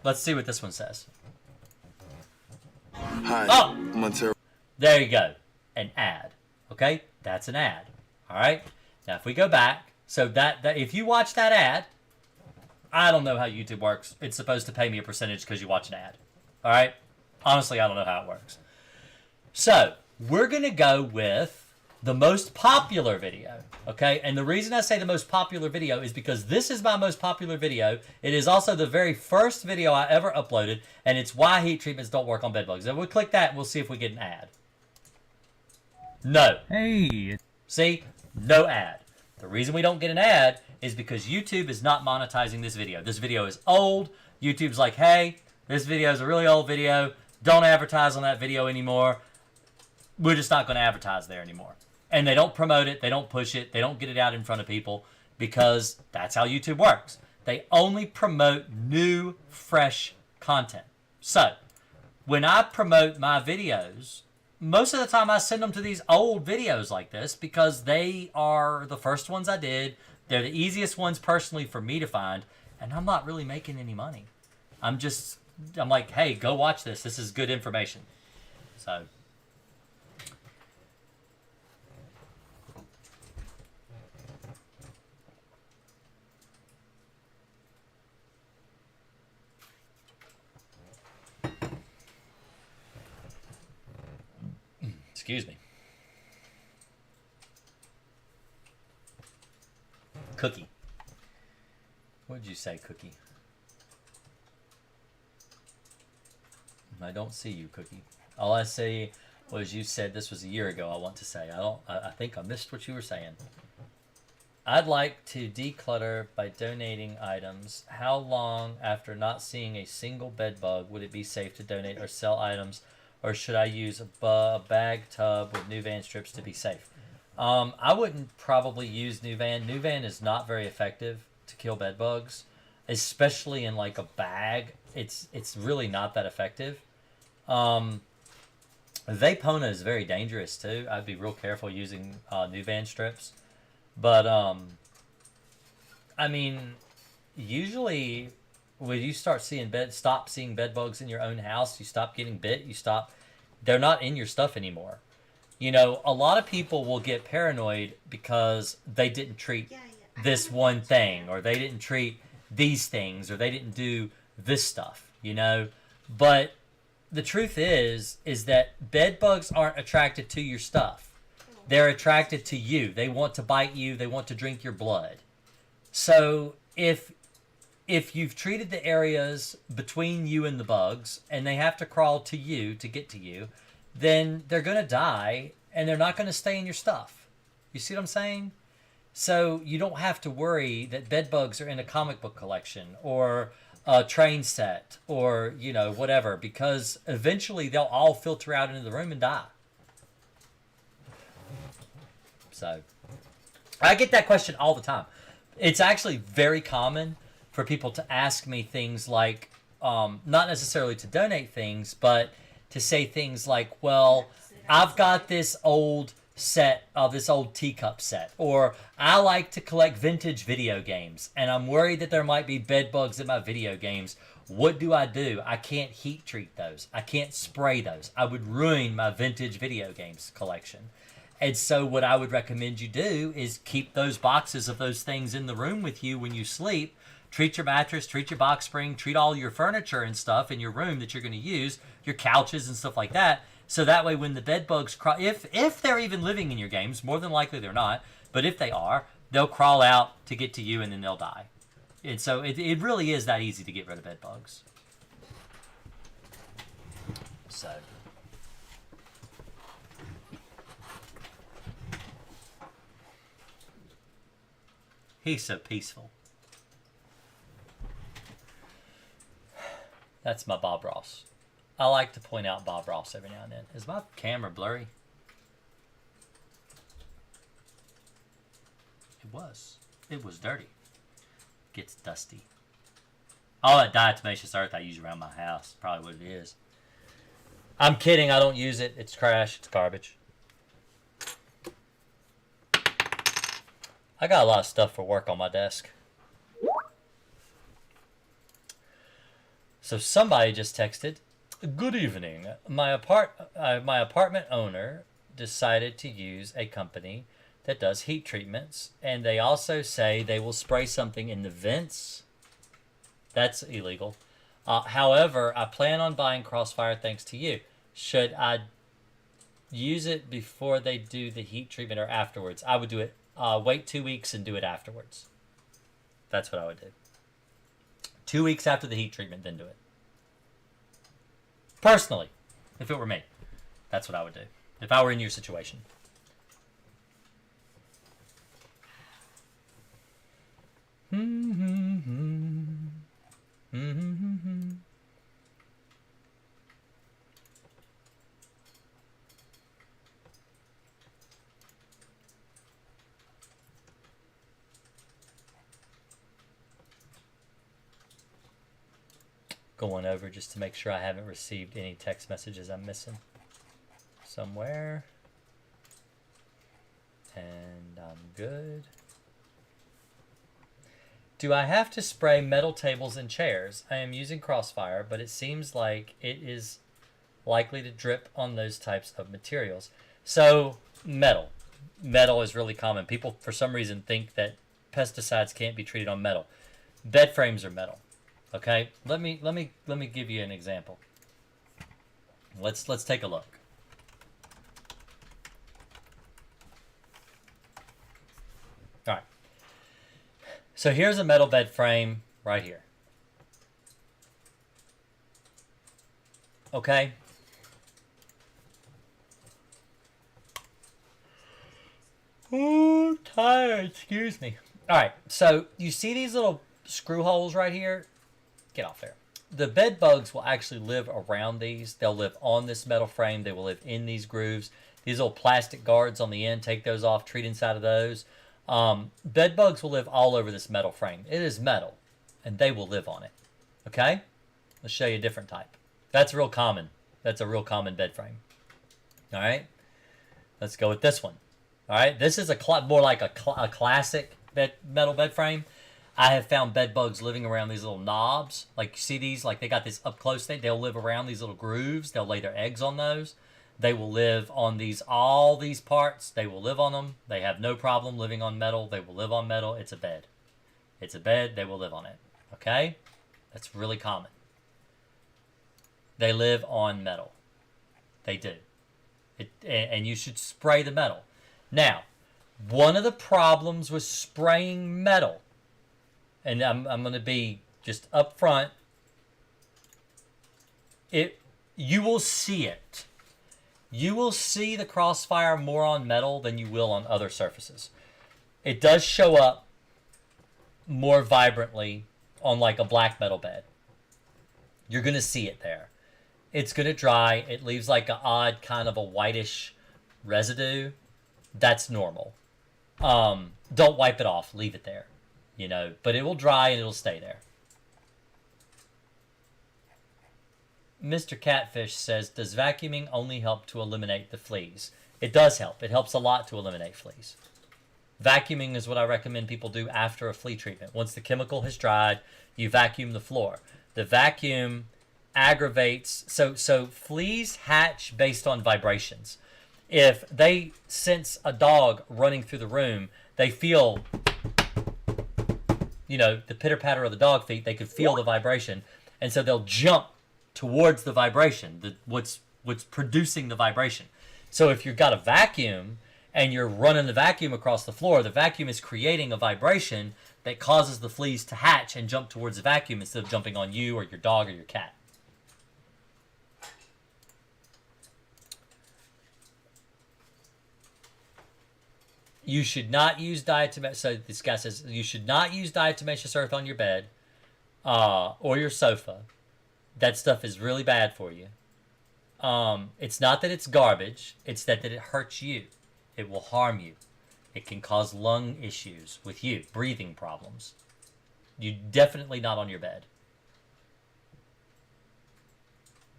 Speaker 1: let's see what this one says.
Speaker 5: Hi.
Speaker 1: Oh!
Speaker 5: Montero.
Speaker 1: There you go. An ad. Okay? That's an ad. All right? Now, if we go back, so that if you watch that ad, I don't know how YouTube works. It's supposed to pay me a percentage because you watch an ad. All right? Honestly, I don't know how it works. So, we're going to go with the most popular video. Okay? And the reason I say the most popular video is because this is my most popular video. It is also the very first video I ever uploaded, and it's why heat treatments don't work on bed bugs. And we'll click that, and we'll see if we get an ad. No.
Speaker 6: Hey.
Speaker 1: See? No ad. The reason we don't get an ad is because YouTube is not monetizing this video. This video is old. YouTube's like, hey, this video is a really old video. Don't advertise on that video anymore. We're just not going to advertise there anymore. And they don't promote it. They don't push it. They don't get it out in front of people, because that's how YouTube works. They only promote new, fresh content. So, when I promote my videos, most of the time I send them to these old videos like this, because they are the first ones I did. They're the easiest ones personally for me to find, and I'm not really making any money. I'm like, hey, go watch this. This is good information. So, excuse me. Cookie. What did you say, Cookie? I don't see you, Cookie. All I see was you said this was a year ago. I want to say. I think I missed what you were saying. I'd like to declutter by donating items. How long after not seeing a single bed bug would it be safe to donate or sell items? Or should I use a bag tub with Nuvan strips to be safe? I wouldn't probably use Nuvan. Nuvan is not very effective to kill bed bugs, especially in like a bag. It's really not that effective. Vapona is very dangerous too. I'd be real careful using Nuvan strips. But I mean, usually when you stop seeing bed bugs in your own house, you stop getting bit, they're not in your stuff anymore. You know, a lot of people will get paranoid because they didn't treat this one thing, or they didn't treat these things, or they didn't do this stuff, But the truth is that bed bugs aren't attracted to your stuff. They're attracted to you. They want to bite you. They want to drink your blood. So if you've treated the areas between you and the bugs and they have to crawl to you to get to you, then they're going to die and they're not going to stay in your stuff. You see what I'm saying? So you don't have to worry that bed bugs are in a comic book collection or a train set or, whatever, because eventually they'll all filter out into the room and die. So I get that question all the time. It's actually very common for people to ask me things like, not necessarily to donate things, but to say things like, well, I've got this old set of this old teacup set, or I like to collect vintage video games and I'm worried that there might be bed bugs in my video games. What do? I can't heat treat those. I can't spray those. I would ruin my vintage video games collection. And so what I would recommend you do is keep those boxes of those things in the room with you when you sleep. Treat your mattress, treat your box spring, treat all your furniture and stuff in your room that you're going to use, your couches and stuff like that. So that way when the bed bugs crawl, if they're even living in your games, more than likely they're not, but if they are, they'll crawl out to get to you and then they'll die. And so it really is that easy to get rid of bed bugs. So... he's so peaceful. That's my Bob Ross. I like to point out Bob Ross every now and then. Is my camera blurry? It was dirty. Gets dusty. All that diatomaceous earth I use around my house. Probably what it is. I'm kidding. I don't use it. It's trash. It's garbage. I got a lot of stuff for work on my desk. So somebody just texted, "Good evening. My apartment owner decided to use a company that does heat treatments, and they also say they will spray something in the vents. That's illegal. However, I plan on buying Crossfire thanks to you. Should I use it before they do the heat treatment or afterwards?" I would do it. Wait 2 weeks and do it afterwards. That's what I would do. 2 weeks after the heat treatment, then do it. Personally, if it were me, that's what I would do. If I were in your situation. Going over just to make sure I haven't received any text messages I'm missing somewhere. And I'm good. Do I have to spray metal tables and chairs? I am using Crossfire, but it seems like it is likely to drip on those types of materials. So, metal. Metal is really common. People, for some reason, think that pesticides can't be treated on metal. Bed frames are metal. Okay, let me give you an example. Let's take a look. All right. So here's a metal bed frame right here. Okay. Oh, tired. Excuse me. All right. So you see these little screw holes right here? Get off there. The bed bugs will actually live around these. They'll live on this metal frame. They will live in these grooves. These little plastic guards on the end, take those off, treat inside of those. Bed bugs will live all over this metal frame. It is metal, and they will live on it. Okay? Let's show you a different type. That's real common. That's a real common bed frame. All right? Let's go with this one. All right? This is more like a classic metal bed frame. I have found bed bugs living around these little knobs. Like, you see these? Like, they got this up close thing. They'll live around these little grooves. They'll lay their eggs on those. They will live on all these parts. They will live on them. They have no problem living on metal. They will live on metal. It's a bed. It's a bed. They will live on it. Okay? That's really common. They live on metal. They do. And you should spray the metal. Now, one of the problems with spraying metal, and I'm going to be just up front, you will see it. You will see the crossfire more on metal than you will on other surfaces. It does show up more vibrantly on like a black metal bed. You're going to see it there. It's going to dry. It leaves like an odd kind of a whitish residue. That's normal. Don't wipe it off. Leave it there. But it will dry and it'll stay there. Mr. Catfish says, does vacuuming only help to eliminate the fleas? It does help. It helps a lot to eliminate fleas. Vacuuming is what I recommend people do after a flea treatment. Once the chemical has dried, you vacuum the floor. The vacuum aggravates. So fleas hatch based on vibrations. If they sense a dog running through the room, they feel, the pitter-patter of the dog feet. They could feel the vibration. And so they'll jump towards the vibration, what's producing the vibration. So if you've got a vacuum and you're running the vacuum across the floor, the vacuum is creating a vibration that causes the fleas to hatch and jump towards the vacuum instead of jumping on you or your dog or your cat. You should not use diatomaceous. So this guy says you should not use diatomaceous earth on your bed or your sofa. That stuff is really bad for you. It's not that it's garbage. It's that it hurts you. It will harm you. It can cause lung issues with you, breathing problems. You definitely not on your bed.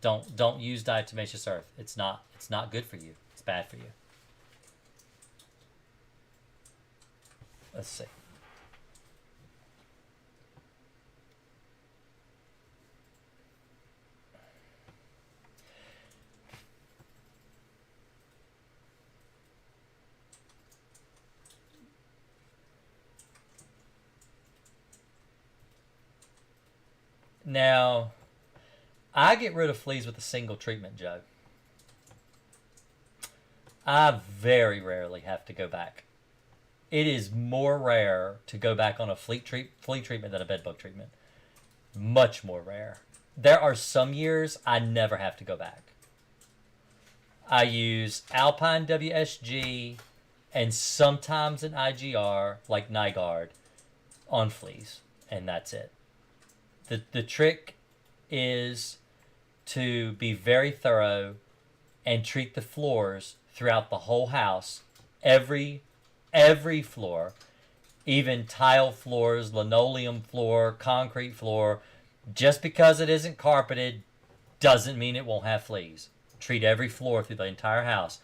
Speaker 1: Don't use diatomaceous earth. It's not good for you. It's bad for you. Let's see. Now, I get rid of fleas with a single treatment, Joe. I very rarely have to go back. It is more rare to go back on a flea treatment than a bedbug treatment. Much more rare. There are some years I never have to go back. I use Alpine WSG and sometimes an IGR like Nygaard on fleas, and that's it. The trick is to be very thorough and treat the floors throughout the whole house, every floor, even tile floors, linoleum floor, concrete floor. Just because it isn't carpeted doesn't mean it won't have fleas. Treat every floor through the entire house.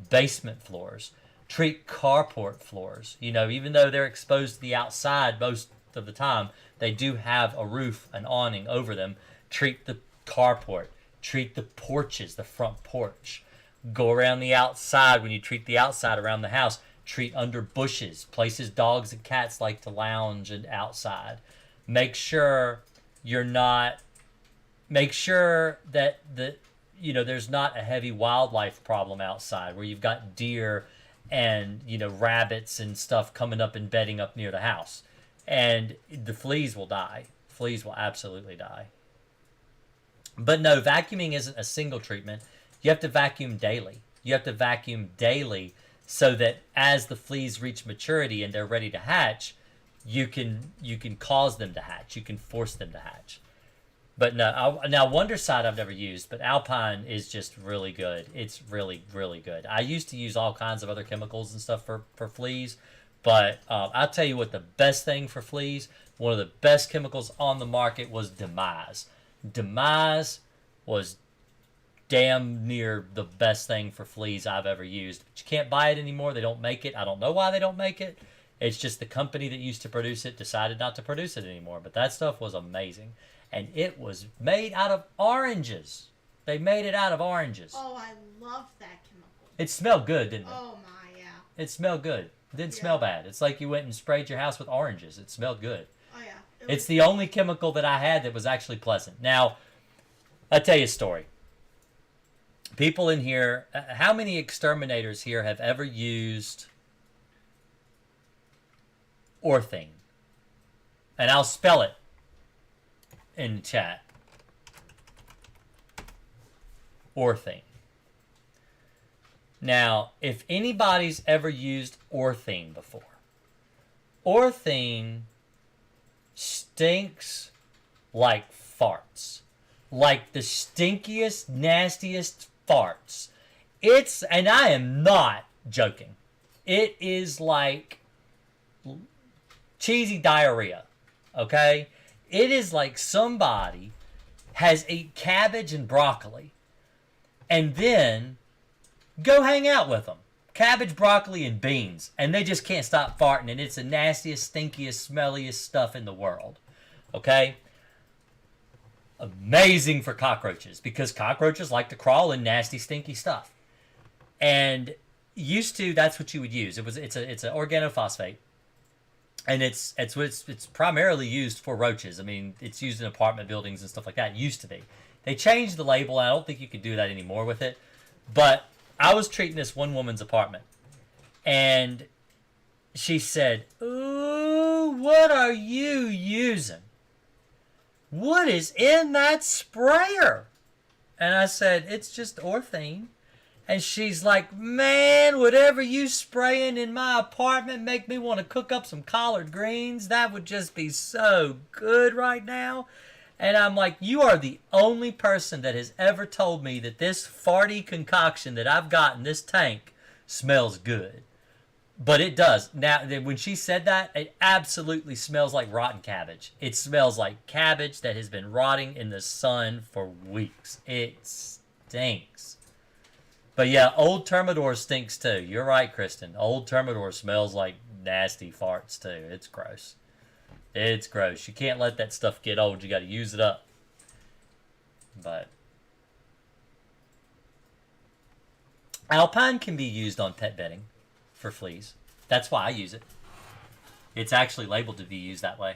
Speaker 1: Basement floors. Treat carport floors. Even though they're exposed to the outside most of the time, they do have a roof, an awning over them. Treat the carport. Treat the porches, the front porch. Go around the outside when you treat the outside around the house. Treat under bushes, places dogs and cats like to lounge and outside. Make sure that there's not a heavy wildlife problem outside where you've got deer and rabbits and stuff coming up and bedding up near the house. And the fleas will die. Fleas will absolutely die. But no, vacuuming isn't a single treatment. You have to vacuum daily. You have to vacuum daily so that as the fleas reach maturity and they're ready to hatch, you can cause them to hatch. You can force them to hatch. But no, now Wondercide I've never used, but Alpine is just really good. It's really, really good. I used to use all kinds of other chemicals and stuff for fleas, but I'll tell you what, the best thing for fleas, one of the best chemicals on the market was Demise. Demise was damn near the best thing for fleas I've ever used. But you can't buy it anymore. They don't make it. I don't know why they don't make it. It's just the company that used to produce it decided not to produce it anymore. But that stuff was amazing. And it was made out of oranges. They made it out of oranges.
Speaker 2: Oh, I love that chemical.
Speaker 1: It smelled good, didn't it?
Speaker 2: Oh my, yeah.
Speaker 1: It smelled good. It didn't smell bad. It's like you went and sprayed your house with oranges. It smelled good.
Speaker 2: Oh yeah,
Speaker 1: It's the only chemical that I had that was actually pleasant. Now, I'll tell you a story. People in here, how many exterminators here have ever used orthene? And I'll spell it in the chat. Orthene. Now, if anybody's ever used orthene before, orthene stinks like farts. Like the stinkiest, nastiest farts. And I am not joking. It is like cheesy diarrhea. Okay? It is like somebody has ate cabbage and broccoli and then go hang out with them. Cabbage, broccoli, and beans. And they just can't stop farting. And it's the nastiest, stinkiest, smelliest stuff in the world. Okay? Amazing for cockroaches. Because cockroaches like to crawl in nasty, stinky stuff. And used to, that's what you would use. It's an organophosphate. And it's primarily used for roaches. I mean, it's used in apartment buildings and stuff like that. It used to be. They changed the label. I don't think you could do that anymore with it. But I was treating this one woman's apartment, and she said, "Ooh, what are you using? What is in that sprayer?" And I said, "It's just orthene." And she's like, "Man, whatever you spraying in my apartment make me want to cook up some collard greens. That would just be so good right now." And I'm like, you are the only person that has ever told me that this farty concoction that I've got in this tank smells good. But it does. Now, when she said that, it absolutely smells like rotten cabbage. It smells like cabbage that has been rotting in the sun for weeks. It stinks. But yeah, Old Termidor stinks too. You're right, Kristen. Old Termidor smells like nasty farts too. It's gross. It's gross. You can't let that stuff get old. You got to use it up. But Alpine can be used on pet bedding for fleas. That's why I use it. It's actually labeled to be used that way.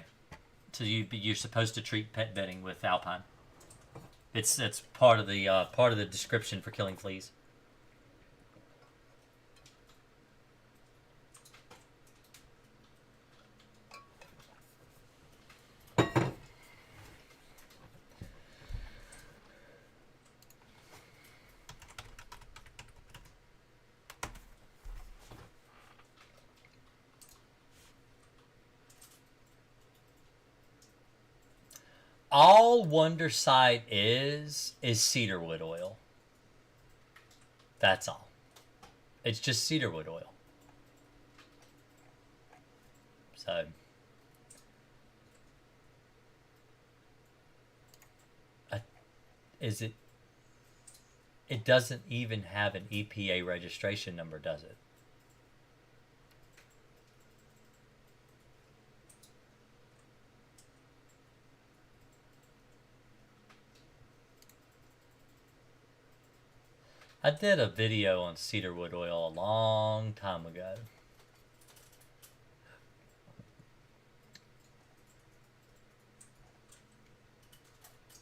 Speaker 1: So you're supposed to treat pet bedding with Alpine. It's part of the description for killing fleas. All Wondercide is cedarwood oil. That's all. It's just cedarwood oil. So is it? It doesn't even have an EPA registration number, does it? I did a video on cedarwood oil a long time ago.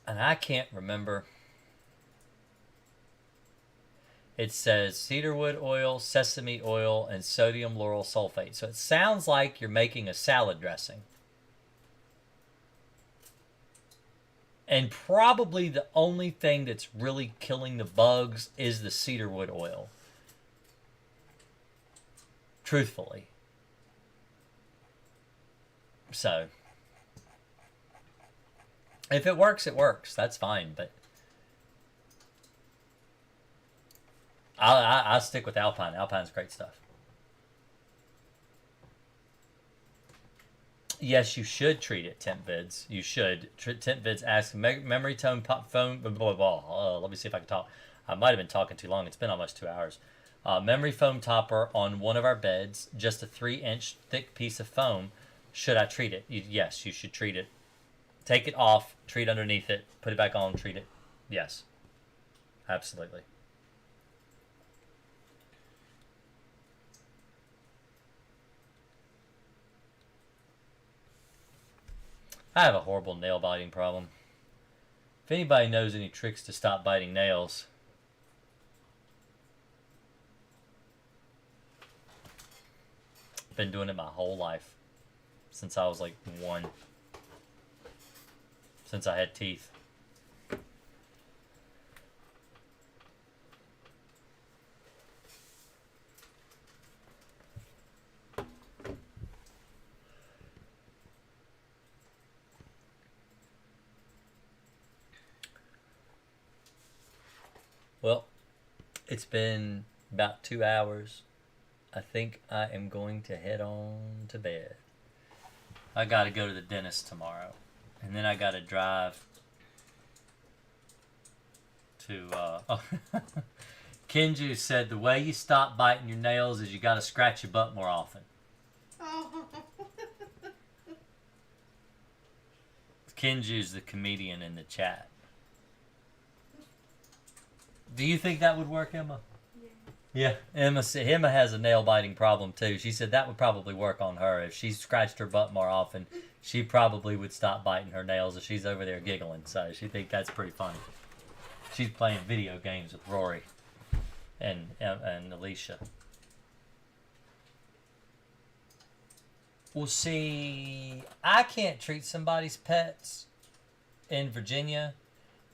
Speaker 1: And I can't remember. It says cedarwood oil, sesame oil, and sodium lauryl sulfate. So it sounds like you're making a salad dressing. And probably the only thing that's really killing the bugs is the cedarwood oil. Truthfully. So, if it works, it works. That's fine. But I'll stick with Alpine. Alpine's great stuff. Yes, you should treat it, TempVids. You should. TempVids asks, memory tone pop phone, blah, blah, blah. Let me see if I can talk. I might have been talking too long. It's been almost 2 hours. Memory foam topper on one of our beds, just a 3-inch thick piece of foam. Should I treat it? Yes, you should treat it. Take it off, treat underneath it, put it back on, treat it. Yes, absolutely. I have a horrible nail biting problem. If anybody knows any tricks to stop biting nails, I've been doing it my whole life. Since I was like 1. Since I had teeth. Well, it's been about 2 hours. I think I am going to head on to bed. I gotta go to the dentist tomorrow. And then I gotta drive to, Kenju said the way you stop biting your nails is you gotta scratch your butt more often.
Speaker 2: Oh.
Speaker 1: Kenju's the comedian in the chat. Do you think that would work, Emma? Yeah, Emma has a nail biting problem too. She said that would probably work on her. If she scratched her butt more often, she probably would stop biting her nails. If she's over there giggling, so she thinks that's pretty funny. She's playing video games with Rory and Alicia. Well, see, I can't treat somebody's pets in Virginia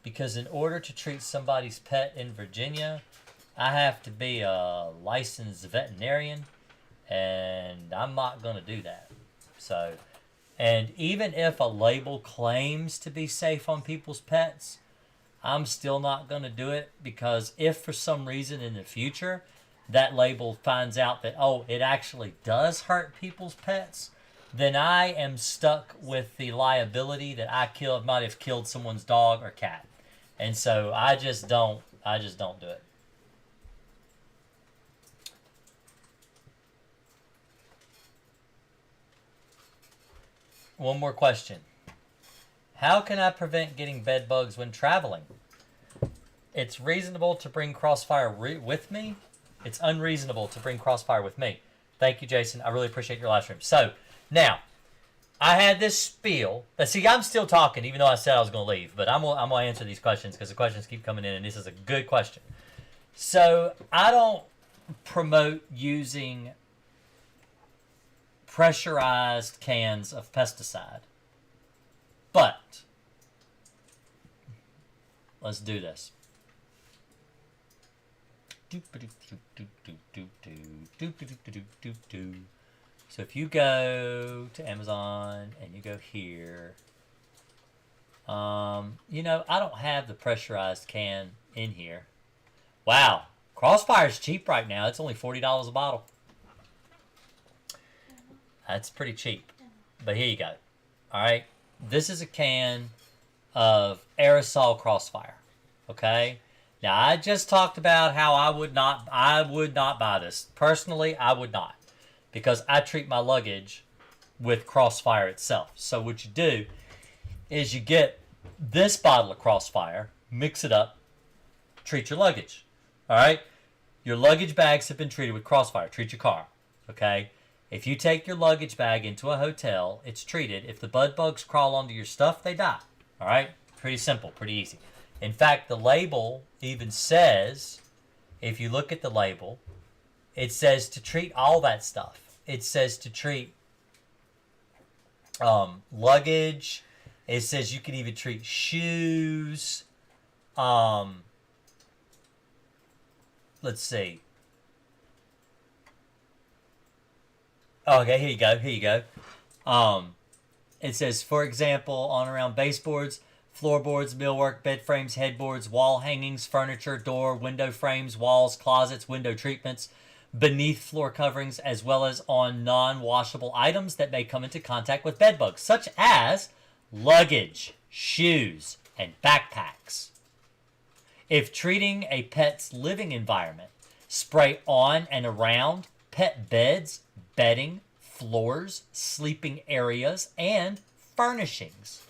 Speaker 1: because in order to treat somebody's pet in Virginia, I have to be a licensed veterinarian, and I'm not going to do that. So, and even if a label claims to be safe on people's pets, I'm still not going to do it because if for some reason in the future that label finds out that, oh, it actually does hurt people's pets, then I am stuck with the liability that might have killed someone's dog or cat. And so I just don't do it. One more question. How can I prevent getting bed bugs when traveling? It's reasonable to bring Crossfire with me. It's unreasonable to bring Crossfire with me. Thank you, Jason. I really appreciate your live stream. So, now, I had this spiel. See, I'm still talking, even though I said I was going to leave. But I'm going to answer these questions because the questions keep coming in, and this is a good question. So, I don't promote using pressurized cans of pesticide. But, let's do this. So if you go to Amazon and you go here, I don't have the pressurized can in here. Wow, Crossfire's cheap right now. It's only $40 a bottle. That's pretty cheap. But here you go. All right, this is a can of aerosol Crossfire. Okay. Now I just talked about how I would not buy this. Personally, I would not. Because I treat my luggage with Crossfire itself. So what you do is you get this bottle of Crossfire, mix it up, treat your luggage. All right? Your luggage bags have been treated with Crossfire. Treat your car. Okay? If you take your luggage bag into a hotel, it's treated. If the bed bugs crawl onto your stuff, they die. All right? Pretty simple, pretty easy. In fact, the label even says, if you look at the label, it says to treat all that stuff. It says to treat luggage. It says you can even treat shoes. Let's see. Okay, here you go. It says, for example, on around baseboards, floorboards, millwork, bed frames, headboards, wall hangings, furniture, door, window frames, walls, closets, window treatments, beneath floor coverings, as well as on non-washable items that may come into contact with bed bugs, such as luggage, shoes, and backpacks. If treating a pet's living environment, spray on and around pet beds, bedding, floors, sleeping areas, and furnishings.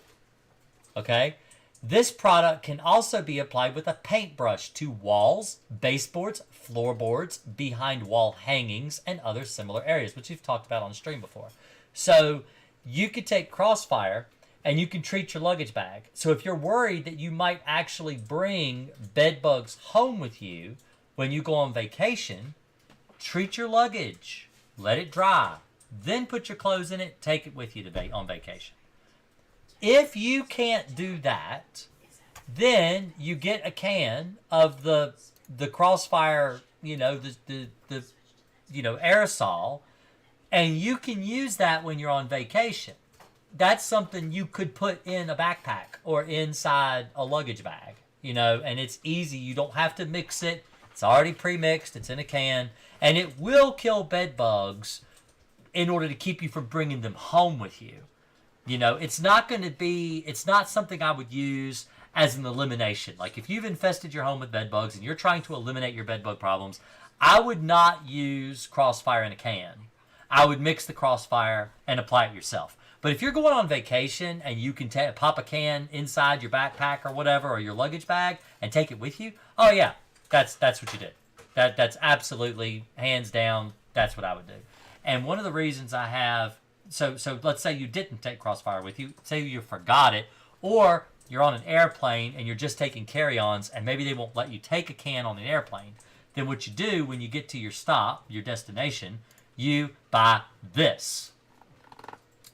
Speaker 1: Okay? This product can also be applied with a paintbrush to walls, baseboards, floorboards, behind wall hangings, and other similar areas, which we've talked about on the stream before. So you could take Crossfire, and you can treat your luggage bag. So if you're worried that you might actually bring bed bugs home with you when you go on vacation, treat your luggage, let it dry, then put your clothes in it, take it with you on vacation. If you can't do that, then you get a can of the Crossfire, the aerosol, and you can use that when you're on vacation. That's something you could put in a backpack or inside a luggage bag, and it's easy. You don't have to mix it. It's already pre-mixed. It's in a can, and it will kill bed bugs in order to keep you from bringing them home with you. It's not something I would use as an elimination. Like if you've infested your home with bed bugs and you're trying to eliminate your bed bug problems, I would not use Crossfire in a can. I would mix the Crossfire and apply it yourself. But if you're going on vacation and you can pop a can inside your backpack or whatever, or your luggage bag, and take it with you, oh yeah, that's what you did. That's absolutely, hands down, that's what I would do. And one of the reasons I have, so let's say you didn't take Crossfire with you, say you forgot it, or you're on an airplane and you're just taking carry-ons and maybe they won't let you take a can on an airplane, then what you do when you get to your stop, your destination, you buy this.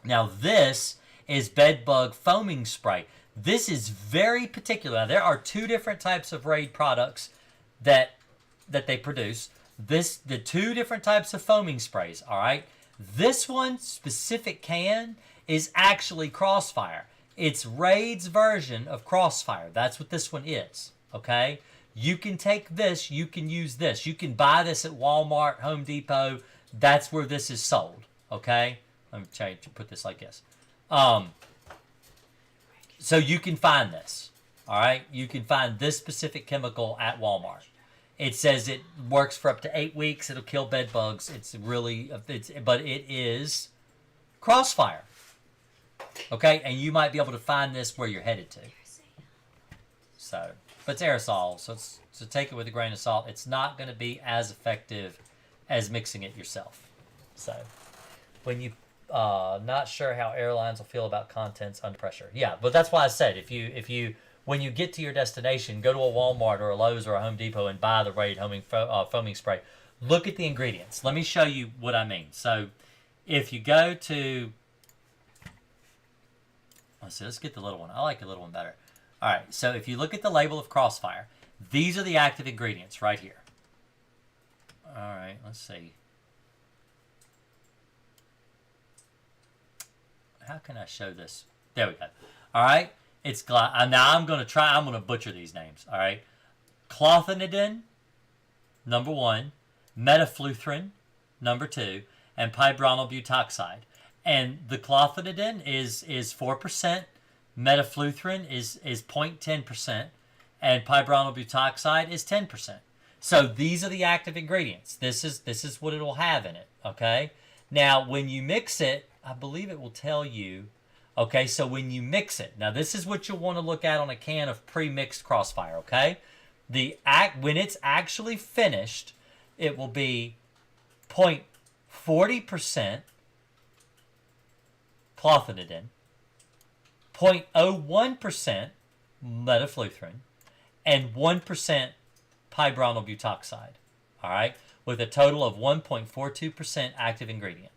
Speaker 1: Now this is bed bug foaming spray. This is very particular. Now, there are two different types of Raid products that they produce. The two different types of foaming sprays, all right? This one specific can is actually Crossfire. It's Raid's version of Crossfire. That's what this one is, okay? You can take this, you can use this. You can buy this at Walmart, Home Depot. That's where this is sold, okay? Let me try to put this like this. So you can find this, all right? You can find this specific chemical at Walmart. It says it works for up to 8 weeks. It'll kill bed bugs. But it is Crossfire. Okay, and you might be able to find this where you're headed to. So, but it's aerosol, so take it with a grain of salt. It's not going to be as effective as mixing it yourself. So, when you not sure how airlines will feel about contents under pressure. Yeah, but that's why I said if you when you get to your destination, go to a Walmart or a Lowe's or a Home Depot and buy the Raid foaming spray. Look at the ingredients. Let me show you what I mean. So, if you go to let's get the little one. I like the little one better. All right, so if you look at the label of Crossfire, these are the active ingredients right here. All right, let's see. How can I show this? There we go. All right, it's now I'm going to butcher these names. All right, clothanidin, number 1, metafluthrin, number 2, and pibronyl butoxide. And the clothanidin is 4%, metafluthrin is 0.10%, and pibronyl butoxide is 10%. So these are the active ingredients. This is what it'll have in it, okay? Now, when you mix it, I believe it will tell you, okay, so when you mix it, now this is what you'll want to look at on a can of pre-mixed Crossfire, okay? When it's actually finished, it will be 0.40% clothanidin, 0.01% metafluthrin, and 1% pibronyl butoxide, all right, with a total of 1.42% active ingredient.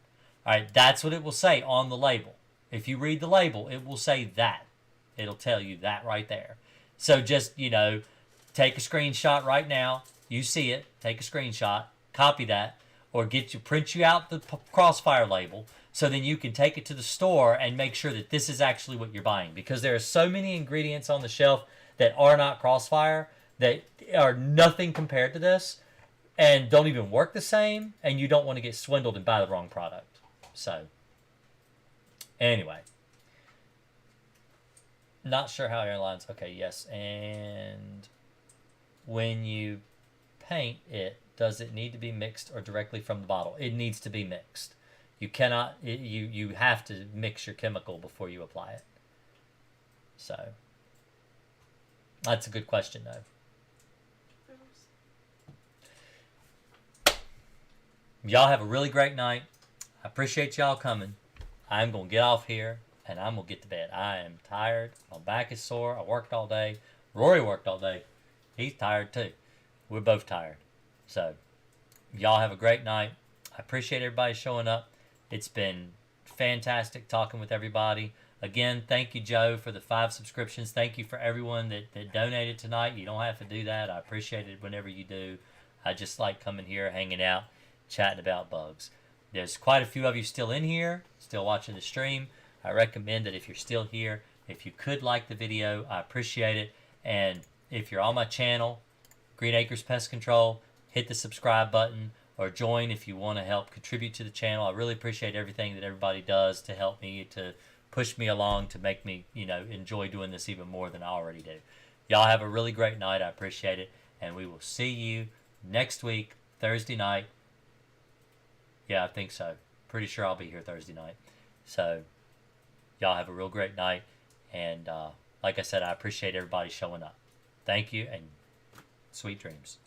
Speaker 1: All right, that's what it will say on the label. If you read the label, it will say that. It'll tell you that right there. So just, take a screenshot right now. You see it, take a screenshot, copy that, or print you out the Crossfire label, so then you can take it to the store and make sure that this is actually what you're buying. Because there are so many ingredients on the shelf that are not Crossfire, that are nothing compared to this, and don't even work the same, and you don't want to get swindled and buy the wrong product. So, anyway. Not sure how airlines... Okay, yes. And when you paint it, does it need to be mixed or directly from the bottle? It needs to be mixed. You cannot, you have to mix your chemical before you apply it. So, that's a good question, though. Y'all have a really great night. I appreciate y'all coming. I'm going to get off here and I'm going to get to bed. I am tired. My back is sore. I worked all day. Rory worked all day. He's tired too. We're both tired. So, y'all have a great night. I appreciate everybody showing up. It's been fantastic talking with everybody. Again, thank you, Joe, for the 5 subscriptions. Thank you for everyone that donated tonight. You don't have to do that. I appreciate it whenever you do. I just like coming here, hanging out, chatting about bugs. There's quite a few of you still in here, still watching the stream. I recommend that if you're still here, if you could like the video, I appreciate it. And if you're on my channel, Green Acres Pest Control, hit the subscribe button or join if you want to help contribute to the channel. I really appreciate everything that everybody does to help me, to push me along, to make me, enjoy doing this even more than I already do. Y'all have a really great night. I appreciate it. And we will see you next week, Thursday night. Yeah, I think so. Pretty sure I'll be here Thursday night. So, y'all have a real great night. And like I said, I appreciate everybody showing up. Thank you, and sweet dreams.